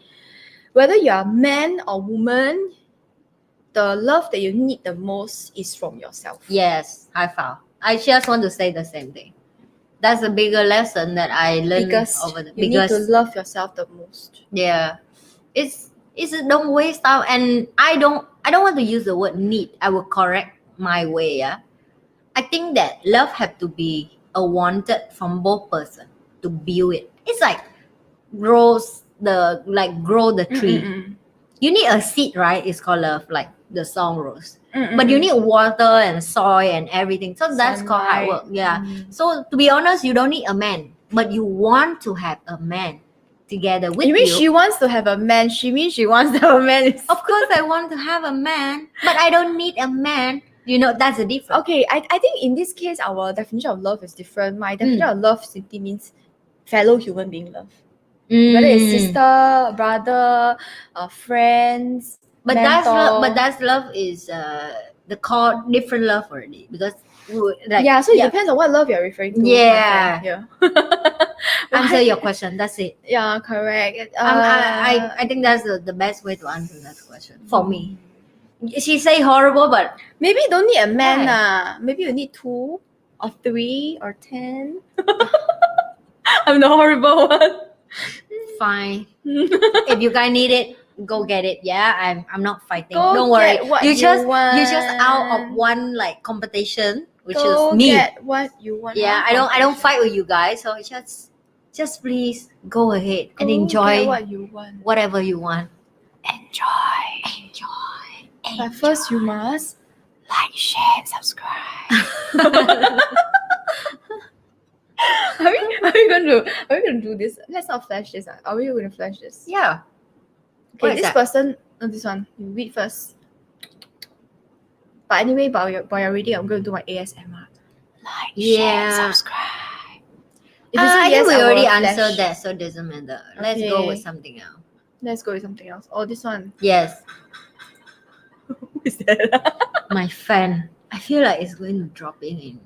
whether you're a man or woman, the love that you need the most is from yourself. Yes, I found. I just want to say the same thing. That's a bigger lesson that I learned over the You need to love yourself the most. yeah. It's don't waste time, and I don't want to use the word need. I will correct my way, yeah. I think that love have to be a wanted from both person to build it. It's like grow the tree. You need a seed, right? It's called love, like the song rose. But you need water and soil and everything. So that's called hard work. Yeah. So to be honest, you don't need a man, but you want to have a man together with You you. mean she wants to have a man? She means she wants to have a man. Of course, I want to have a man, but I don't need a man. You know, that's the difference. Okay, I think in this case, our definition of love is different. My definition of love simply means fellow human being love. Whether it's sister, brother, friends, But mentor. that's love is the core different love already, because like, yeah, so it depends on what love you're referring to. Yeah. Yeah. Answer your question. That's it. Yeah, correct. I think that's the best way to answer that question for me. She say horrible, but maybe you don't need a man. Why? Maybe you need 2 or 3 or 10. I'm the horrible one. fine. If you guys need it, go get it. Yeah, I'm not fighting. Go Don't worry. get what You you just want. out of one like competition, which Go is me. get what you want. Yeah, I don't fight with you guys, so just please go ahead and Go enjoy get what you want. whatever you want. Enjoy. But Enjoy. first, you must like, share, and subscribe. Are we gonna do this? Let's not flash this. Are we going to flash this? Yeah. Okay, What is this that? person. No, this one. You read first. But anyway, while you're reading, I'm going to do my ASMR. Like, share, subscribe. If you say I yes, think we I will already flash. answered that, so it doesn't matter. Let's go with Okay. something else. Let's go with something else. Oh, this one. Yes, Who is that? my fan. I feel like it's going to drop in.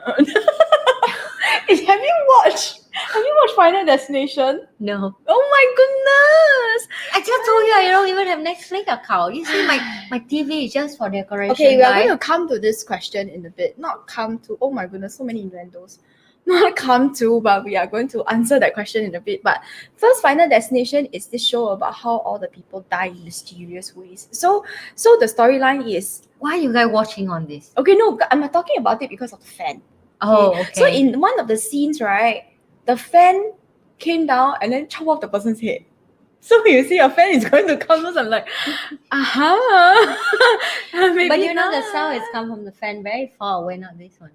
Have you watched Final Destination? No. Oh my goodness! I just told you I don't even have Netflix account. You see, my TV is just for decoration. Okay, we are guys. going to come to this question in a bit. Not come to, oh my goodness, so many innuendos. Not come to, but we are going to answer that question in a bit. But first, Final Destination is this show about how all the people die in mysterious ways. So the storyline is, Why are you guys watching on this? okay, no, I'm talking about it because of the fan. Oh, okay. So in one of the scenes, right, the fan came down and then chopped off the person's head. So you see, a fan is going to come loose. I'm like, maybe but you know not. the sound is come from the fan very far away, not this one.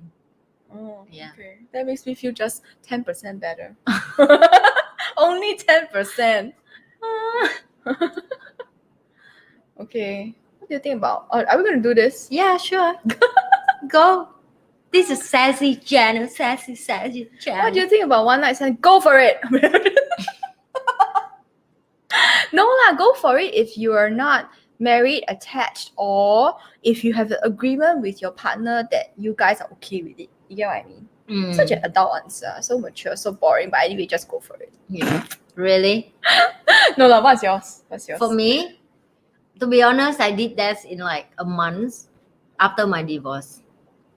Oh, Yeah. okay. That makes me feel just 10% better. Only 10%. Okay. What do you think about? Are we going to do this? Yeah, sure. Go. This is sassy channel, sassy channel. What do you think about one night stand? Go for it. No lah, go for it if you are not married, attached, or if you have an agreement with your partner that you guys are okay with it. You get what I mean? Such an adult answer, so mature, so boring. But anyway, just go for it. Yeah. Really? No, no. What's yours? What's yours? For me, to be honest, I did that in like a month after my divorce.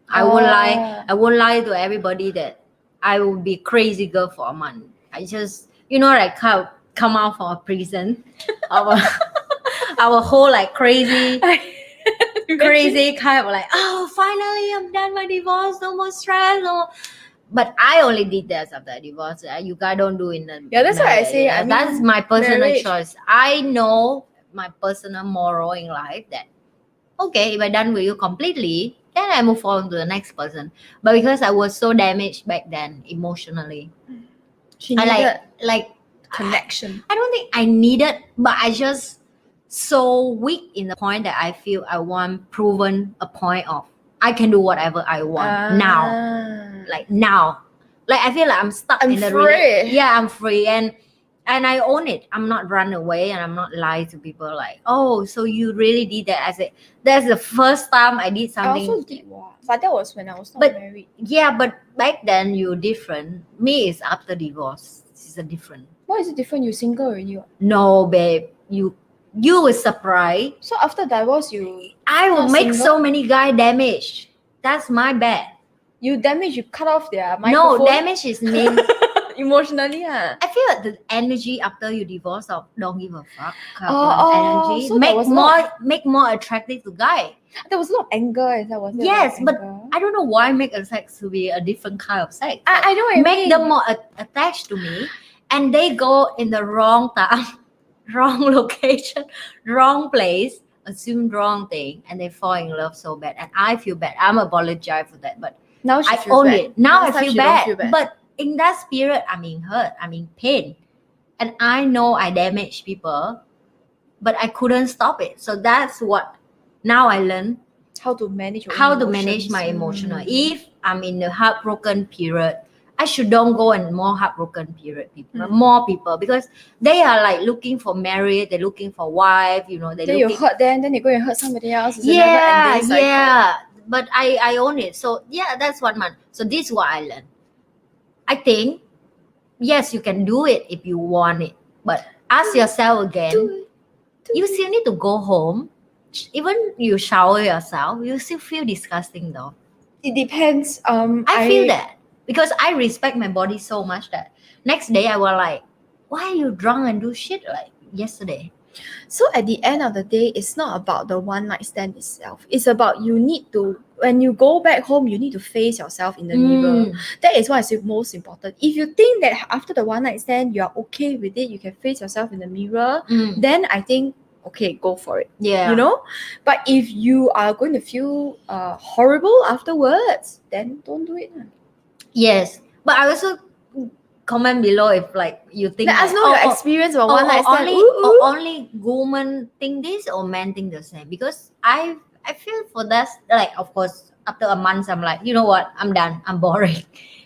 I won't lie. I won't lie to everybody that I would be crazy girl for a month. I just, like come out from a prison. Our whole like crazy kind of like, oh, finally I'm done my divorce, no more stress, no. But I only did that after divorce. You guys don't do in the Yeah, that's what I say. Yeah, I mean, that's my personal marriage. choice. I know my personal moral in life that okay, if I done with you completely, then I move on to the next person. But because I was so damaged back then emotionally, She I needed like connection. I don't think I needed, but I just so weak in the point that I feel I want proven a point of I can do whatever I want now. Like I feel like I'm stuck I'm in the free. Yeah, I'm free and I own it. I'm not run away and I'm not lie to people like, oh, so you really did that. I said that's the first time I did I something. also did what, but that was when I was not But- married. Yeah, but back then you're different. Me is after divorce. This is a different. Why is it different? You single already? What? No, babe. You were surprised. So after divorce, you I will Not make single? so many guy damage. That's my bad. damage, you cut off their No, microphone. damage is mean. Emotionally, huh? I feel like the energy after you divorce of don't give a fuck kind Oh, of oh, energy so there was not- make more attractive to guy. There was a lot of anger. Is that was there Yes, a lot of but anger? I don't know why make a sex to be a different kind of sex. I know what you Make mean. them more attached to me, and they go in the wrong time, wrong location, wrong place, assume wrong thing, and they fall in love so bad. And I feel bad. I'm apologize for that, but Now she I feels own bad. it. Now I Last time feel she don't bad. feel bad. But in that spirit, I'm in hurt. I'm in pain, and I know I damage people, but I couldn't stop it. So that's what now I learn How to manage your how to emotions. manage my emotional. Mm. If I'm in the heartbroken period, I should don't go in more heartbroken period. People, Mm. more people, because they are like looking for marriage. They're looking for wife. They're Then you looking. hurt them, then you go and hurt somebody else. It's a Yeah, never-ending cycle. yeah. But I own it. So yeah, that's what man. So this is what I learned. I think yes, you can do it if you want it, but ask yourself again. Do it. You still need to go home. Even you shower yourself, you still feel disgusting though. It depends. I feel that because I respect my body so much that next day I was like, why are you drunk and do shit like yesterday? So at the end of the day, it's not about the one night stand itself. It's about you need to, when you go back home, you need to face yourself in the mirror. That is what is most important. If you think that after the one night stand, you are okay with it, you can face yourself in the mirror, then I think, okay, go for it. Yeah. You know? But if you are going to feel horrible afterwards, then don't do it. Yes. But I also comment below if like you think Let us that, know your experience of one night stand. only women think this or men think the same, because I feel for that, like of course after a month I'm like, you know what, I'm done, I'm boring,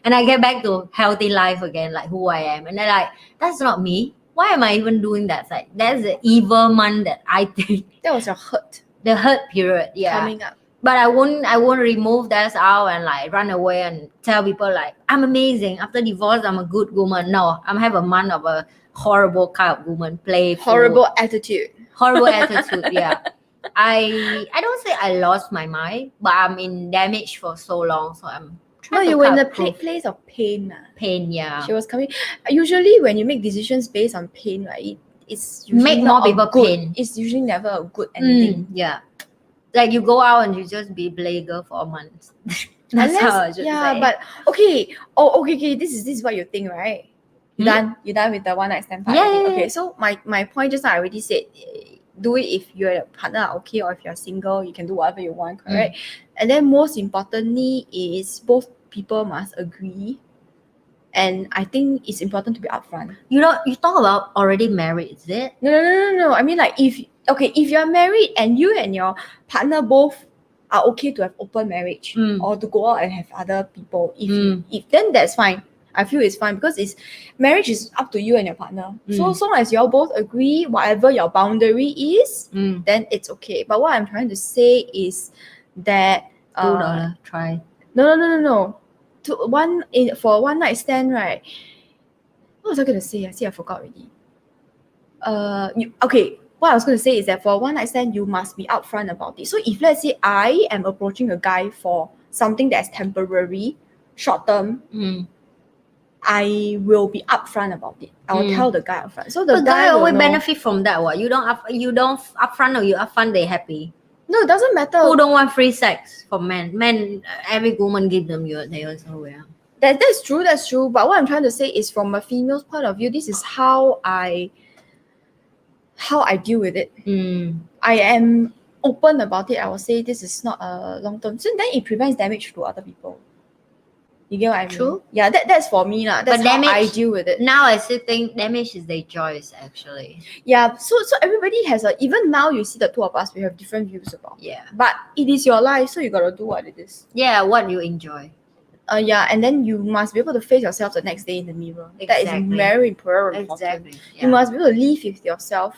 and I get back to healthy life again, like who I am, and then like that's not me. Why am I even doing that? Like that's the evil month that I think That was your hurt the hurt period. Yeah. coming up. But I won't remove that out and like run away and tell people like I'm amazing. After divorce, I'm a good woman. No, I'm have a month of a horrible kind of woman, playful, Horrible attitude. horrible attitude. Yeah, I don't say I lost my mind, but I'm in damage for so long. So I'm No, trying you to were in kind a of prove place of pain. pain. Yeah, She was coming. Usually, when you make decisions based on pain, right, it's usually Make not more a people good, pain. It's usually never a good ending. Yeah, like you go out and you just be play girl for a month. That's how I should say. But okay. Oh, okay. This is what you think, right? You done with the one night stand part. Yeah, already? yeah, Okay. yeah. So my point just now I already said, do it if you're a partner, okay, or if you're single, you can do whatever you want, correct? And then most importantly is both people must agree. And I think it's important to be upfront. You know, you talk about already married, is it? No. I mean, like if you're married and you and your partner both are okay to have open marriage or to go out and have other people, if then that's fine. I feel it's fine because marriage is up to you and your partner. So long as y'all both agree, whatever your boundary is, then it's okay. But what I'm trying to say is that $2 try. No. for one night stand, right? What was I gonna say? I see I forgot already. Okay. What I was going to say is that for one night stand, you must be upfront about it. So if let's say I am approaching a guy for something that's temporary, short term, I will be upfront about it. I will tell the guy upfront. So the guy will always know. benefit from that. What you don't upfront or you upfront, they happy. No, it doesn't matter. Who don't want free sex for men? Men, every woman give them. They also will. That's true. That's true. But what I'm trying to say is, from a female's point of view, this is how I deal with it. I am open about it. I will say this is not a long term. So then it prevents damage to other people. You get what I mean? True. Yeah, that's for me lah. That's how I deal with it. Now I still think damage is their choice actually. Yeah. So everybody has even now you see the two of us, we have different views about. Yeah. But it is your life, so you gotta do what it is. Yeah, what you enjoy. Yeah, and then you must be able to face yourself the next day in the mirror. That is very important. Exactly. Yeah. You must be able to live with yourself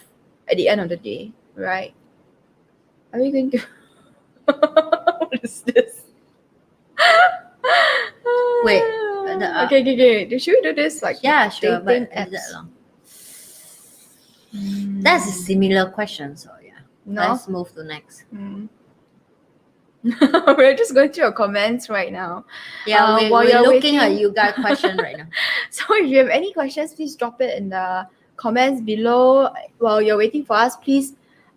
at the end of the day, right? Are we going to? What is this? Wait. Okay. Should we do this? Like, yeah, sure. But dating is that apps? long? That's a similar question. So yeah. No. Let's move to next. We're just going through your comments right now. Yeah, while we're you're looking waiting- at you guys' question right now. So if you have any questions, please drop it in the comments below. While you're waiting for us, please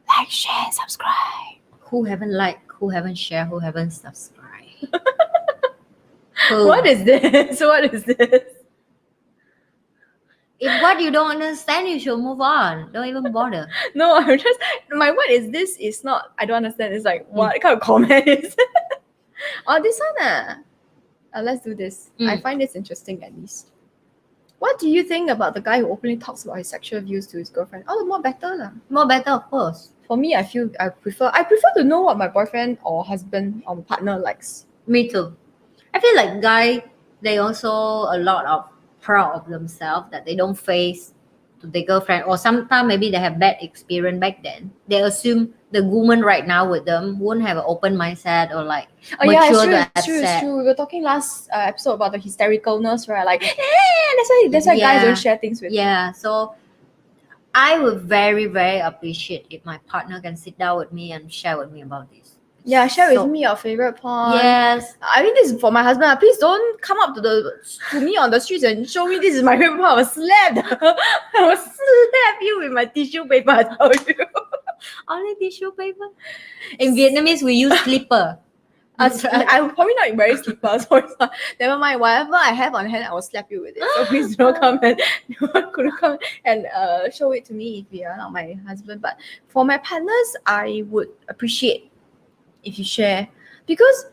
like, share, and subscribe. Who haven't liked, who haven't shared, who haven't subscribed? What is this? What is this? If what you don't understand, you should move on. Don't even bother. No, I'm just my what is this is not I don't understand. It's like what kind of comment is oh, this one let's do this. I find this interesting at least. What do you think about the guy who openly talks about his sexual views to his girlfriend? Oh, the more better lah. More better, of course. For me, I prefer to know what my boyfriend or husband or partner likes. Me too. I feel like guy, they also a lot of proud of themselves that they don't face to their girlfriend, or sometimes maybe they have bad experience back then. They assume the woman right now with them won't have an open mindset or like mature to it's accept. true. We were talking last episode about the hystericalness, right? Like, that's why guys don't share things with. Yeah, so I would very, very appreciate if my partner can sit down with me and share with me about this. Yeah, share with me your favorite porn. Yes. I mean, this is for my husband. Please don't come up to me on the streets and show me this is my favorite porn. I will slap. I will slap you with my tissue paper. I tell you. Only tissue paper. In Vietnamese, we use slipper. I'm probably not wearing slippers, so it's not, never mind. Whatever I have on hand, I will slap you with it. So please don't come and show it to me if you are not my husband. But for my partners, I would appreciate if you share, because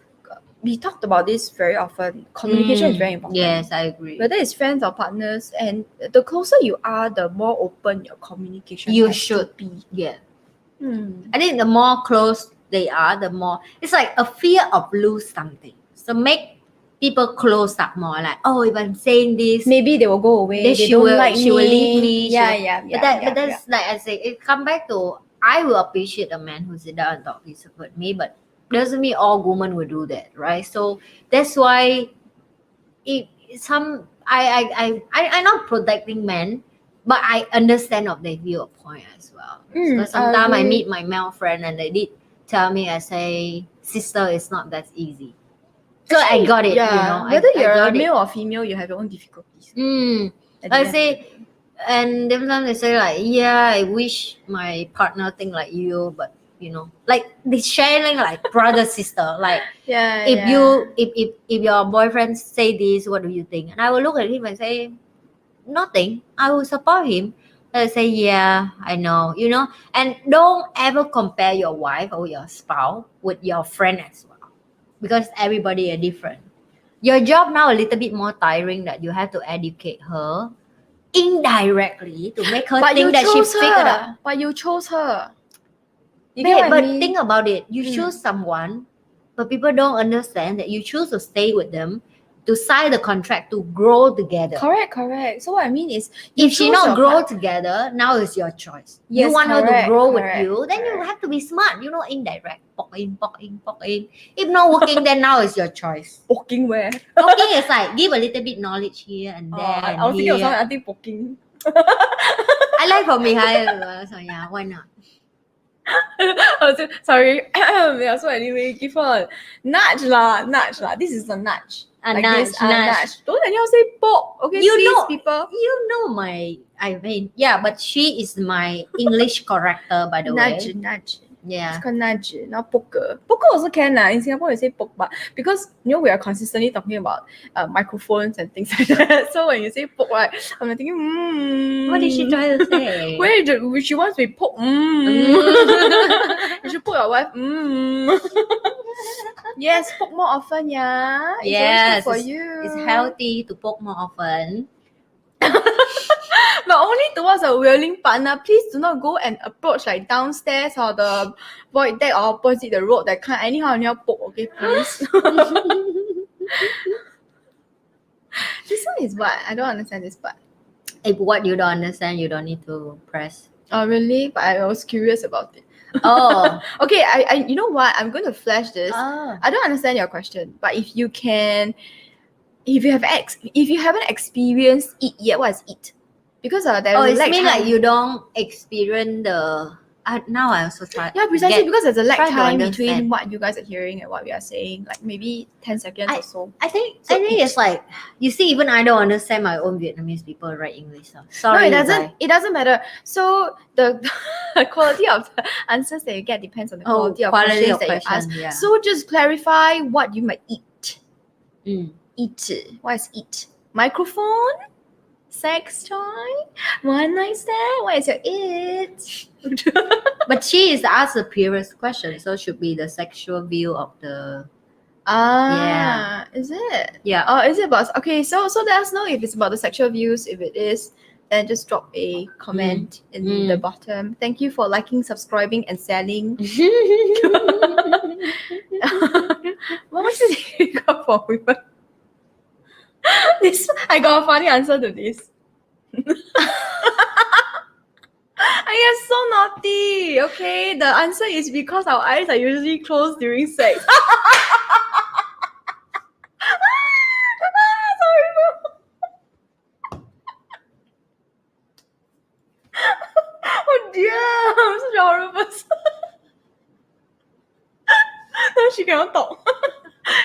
we talked about this very often. Communication is very important. Yes, I agree. Whether it's friends or partners, and the closer you are, the more open your communication should be. Yeah. I think the more close they are, the more it's like a fear of lose something. So make people close up more. Like, oh, if I'm saying this, maybe they will go away. Then They she don't will like she will me. leave me. Yeah. But that's like I say, it come back to I will appreciate a man who sit down and talk this about me, but doesn't mean all women will do that, right? So that's why I'm not protecting men, but I understand of their viewpoint as well. Because sometimes I meet my male friend and they did tell me, I say, sister, it's not that easy. So actually, I got it, yeah, you know. Whether you're a male or female, you have your own difficulties. I say, and sometimes they say like, yeah, I wish my partner think like you, but you know, like they sharing like brother sister. Like, if your boyfriend say this, what do you think? And I will look at him and say, nothing. I will support him. I say, yeah, I know, you know. And don't ever compare your wife or your spouse with your friend as well, because everybody are different. Your job now a little bit more tiring, that you have to educate her indirectly to make her think that she figured out. But you chose her. Think about it. You choose someone, but people don't understand that you choose to stay with them. to sign the contract to grow together. Correct. So what I mean is, you If she choose not your grow part- together, now it's your choice. Yes, you want her to correct, grow correct, with you, then you correct. have to be smart. Indirect. Poke in. If not working, then now it's your choice. poking where? Poking is like give a little bit knowledge here and there. I and was thinking of here. something, I think poking. I like from behind, so yeah, why not? Sorry. Yeah, so anyway, give her a nudge lah. This is a nudge. A Like nudge, this, nudge. Don't anyhow say poke. Okay, You please, know- people. But she is my English corrector, by the Nudge, way. nudge. Yeah. It's called nudge, not poker. Poker also can lah. In Singapore, you say poke, but because we are consistently talking about microphones and things like that. So when you say poke, right, I'm like thinking, What did she try to say? Where she wants to be poke? You should poke your wife. Yes, poke more often, yeah. It's always Yes, good for you. It's healthy to poke more often. But only towards a willing partner. Please do not go and approach like downstairs or the void deck or opposite the road that kind. Anyhow poke, okay, please. This one is what? I don't understand this part. If what you don't understand, you don't need to press. Oh, really? But I was curious about it. Oh. Okay, I you know what? I'm going to flash this. Oh. I don't understand your question, but if you haven't experienced it yet, what is it? Because there is It lag means time. like you don't experience the. Now I also try. Yeah, precisely because there's a lag try to time between understand. what you guys are hearing and what we are saying, like maybe 10 seconds or so. I think So it's like you see, even I don't understand my own Vietnamese people write English. So. No, Sorry, it doesn't. guys. It doesn't matter. So the quality of the answers that you get depends on the quality of questions that you ask. Yeah. So just clarify what you might eat. Mm. Eat. What is eat? Microphone? Sex toy? One night stand? What is your it? But she is asked the previous question, so it should be the sexual view of the. Is it? Yeah. Oh, is it about? Okay, so let us know if it's about the sexual views. If it is, then just drop a comment in the bottom. Thank you for liking, subscribing, and selling. What was it for women? This I got a funny answer to this. I am so naughty. Okay, the answer is because our eyes are usually closed during sex. Sorry. Oh dear, I'm such a horrible person. Now she cannot talk.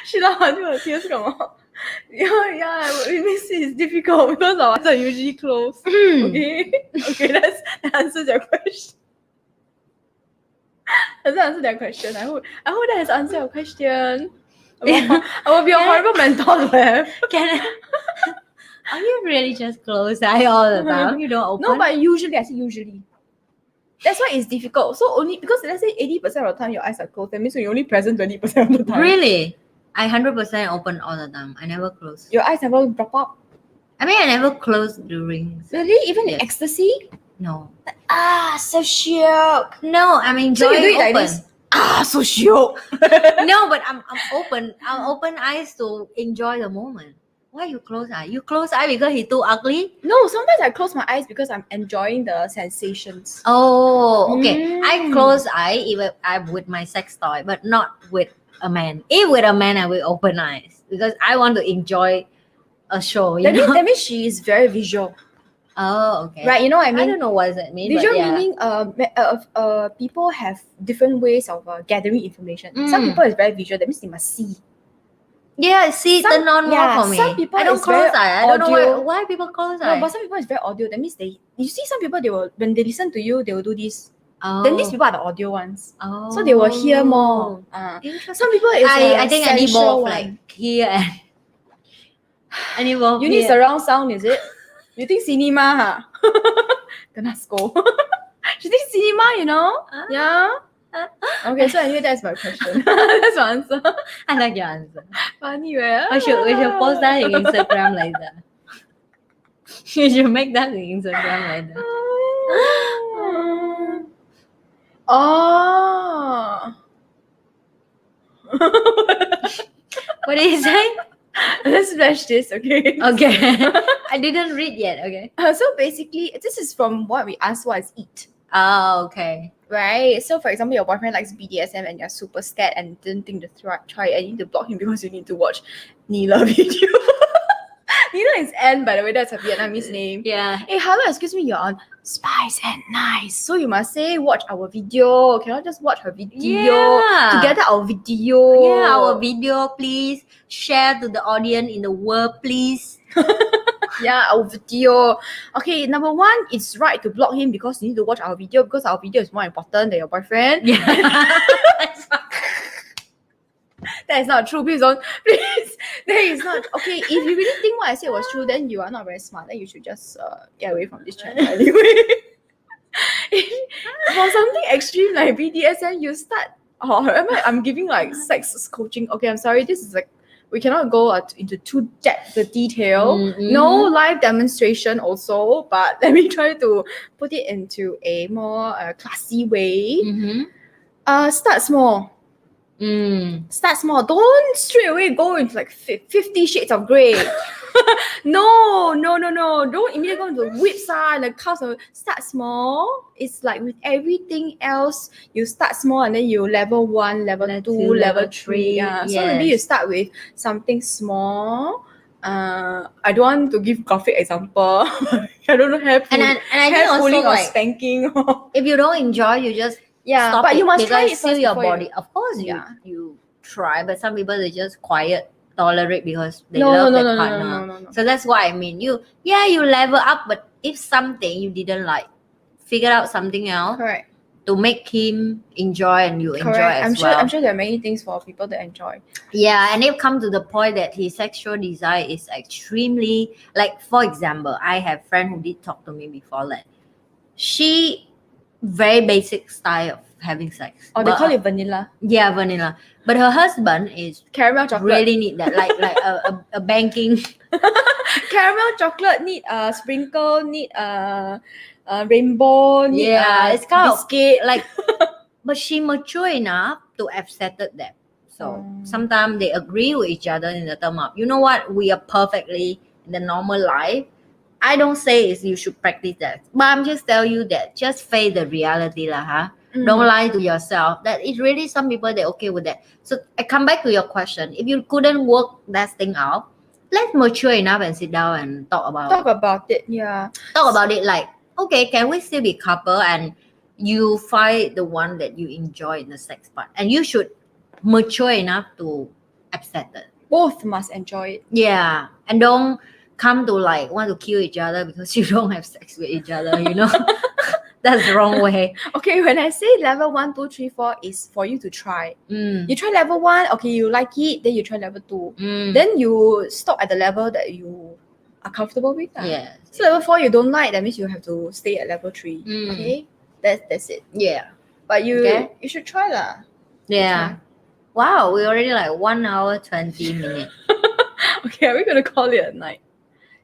She doesn't want to tears come out. Yeah, it makes it difficult because our eyes are usually closed. Okay, that answers your question. Does that answer that question? I hope that has answered your question. I will be a horrible mentor to have. Are you really just close eye all the time? You don't open? No, but usually, I say usually. That's why it's difficult. So only because let's say 80% of the time your eyes are closed, that means you're only present 20% of the time. Really? I 100% open all the time. I never close. Your eyes never drop out. I mean, I never close during. Really? Even in Yes. ecstasy? No. So shook. No, I'm enjoying So you do it open. like this? So shook. No, but I'm open. I'm open eyes to enjoy the moment. Why you close eye? You close eye because he too ugly? No, sometimes I close my eyes because I'm enjoying the sensations. Oh, okay. I Mm. close eye if I'm with my sex toy, but not with a man. If with a man, I will open eyes because I want to enjoy a show. You know? That means she is very visual. Oh, okay. Right, you know what I I mean? don't know what does that mean. Visual but yeah. meaning people have different ways of gathering information. Some Mm. people is very visual, that means they must see. Yeah, see, Some- turn on more yeah, for me. some people I don't is close very eye. I don't know audio. why people close No, eye. but some people is very audio. That means you see some people, they will, when they listen to you, they will do this. Oh. Then these people are the audio ones. Oh. So they will hear more. Interesting. Some people is I think I need sensual both, like here and I need both. You need here. surround sound, is it? You think cinema, Kena scold. She thinks cinema, you know? Yeah. Okay, so anyway, that's my question. That's my answer. I like your answer. Funny, right? We should post that in Instagram later. You should make that in Instagram later. Oh. What did you say? Let's flash this, okay? Okay. I didn't read yet. Okay. So basically, this is from what we asked what is eat. Oh, okay. Right. So, for example, your boyfriend likes BDSM and you're super scared and didn't think to try it, and you need to block him because you need to watch Neela video. Neela is Anne, by the way. That's a Vietnamese name. Yeah. Hey, hello, excuse me. You're on Spice and Nice. So you must say watch our video. Cannot just watch her video. Yeah. Together our video. Yeah, our video, please share to the audience in the world, please. Yeah, our video. Okay, number one, it's right to block him because you need to watch our video because our video is more important than your boyfriend. Yeah. That is not true. Please don't. Please. That is not. Okay, if you really think what I said was true, then you are not very smart. Then you should just get away from this channel anyway. For something extreme like BDSM, you start. Oh, I'm giving like sex coaching. Okay, I'm sorry. This is like, we cannot go into too depth the detail. Mhm. No live demonstration also, but let me try to put it into a more classy way. Mm-hmm. Start small. Start small. Don't straight away go into like 50 shades of grey. No. Don't immediately go into the whips and the cuffs. Start small. It's like with everything else, you start small and then you level 1, level 2, level 3. Yeah. So maybe you start with something small. I don't want to give graphic example. I don't know, hair And I think hair also pulling or like, spanking. if you don't enjoy, you just Yeah, stop but it, you must try because it still first your before you- body. Of course, Yeah. you try, but some people they just quiet, tolerate because they No, love no, their no, no, partner. no. So that's what I mean. You level up, but if something you didn't like, figure out something else Correct. to make him enjoy and you enjoy Correct. as I'm well. sure there are many things for people to enjoy. Yeah, and it come to the point that his sexual desire is extremely, like, for example, I have friend who did talk to me before that she very basic style of having sex. Or they But, call it vanilla. yeah, vanilla. But her husband is Caramel chocolate. really need that, like a banking. Caramel chocolate need sprinkle, need rainbow, need It's kind of biscuit. like, but she mature enough to accept that. So sometimes they agree with each other in the term of, you know what, we are perfectly in the normal life. I don't say is you should practice that, but I'm just tell you that just face the reality lah, huh? Don't lie to yourself. That it's really some people they're okay with that. So I come back to your question. If you couldn't work that thing out, let's mature enough and sit down and talk about it. Yeah. it. Like, okay, can we still be couple and you find the one that you enjoy in the sex part, and you should mature enough to accept it. Both must enjoy it. Yeah, and don't come to like want to kill each other because you don't have sex with each other. You know, that's the wrong way. Okay, when I say level 1, 2, 3, 4 is for you to try. Mm. You try level 1, okay, you like it, then you try level 2. Mm. Then you stop at the level that you are comfortable with. Yes. So level 4 you don't like, that means you have to stay at level 3. Mm. Okay? That's it. Yeah. But you Okay. you should try lah. Yeah. Wow, we already like 1 hour 20 minutes. Okay, are we gonna call it a night?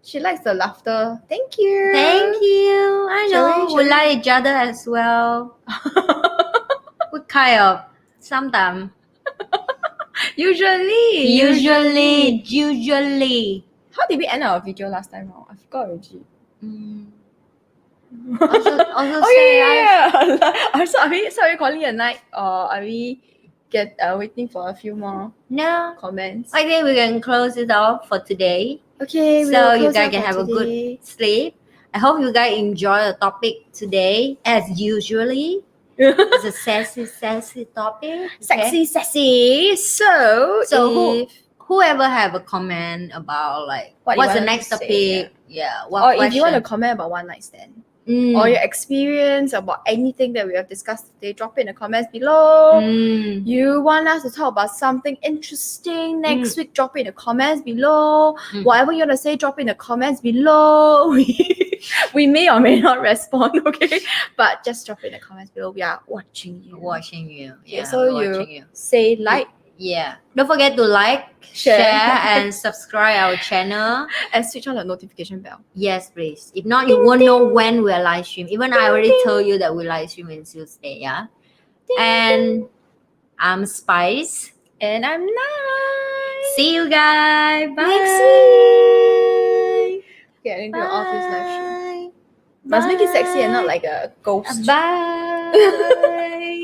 She likes the laughter. Thank you. Thank you. I know Shall we we- like each other as well. We kind of sometimes. Usually. Usually. How did we end our video last time? I forgot already. Also Oh say yeah. So are we calling it a night, or are we waiting for a few more no. comments? I think we can close it off for today. Okay, So we'll you close guys out can for have a good today. sleep. I hope you guys enjoy the topic today as usually. It's a sassy topic. Okay? Sassy. So So if, whoever have a comment about like What you what's the wanted next to say, topic, what or question? if you want to comment about one night stand, or your experience about anything that we have discussed today, drop it in the comments below. You want us to talk about something interesting next week, drop it in the comments below. Whatever you want to say, drop it in the comments below. We may or may not respond, okay? But just drop it in the comments below. We are watching you. watching you. Okay, Yeah, so we're you watching you. say like, Yeah. Don't forget to like, Share. share and subscribe our channel. and switch on the notification bell. Yes, please. If not, you won't know when we're live stream. Even I already told you that we live stream on Tuesday, yeah? And I'm Spice. And I'm nice. See you guys. Bye. Next week. Okay, I need to off this live stream. Bye. Must make it sexy and not like a ghost. Bye.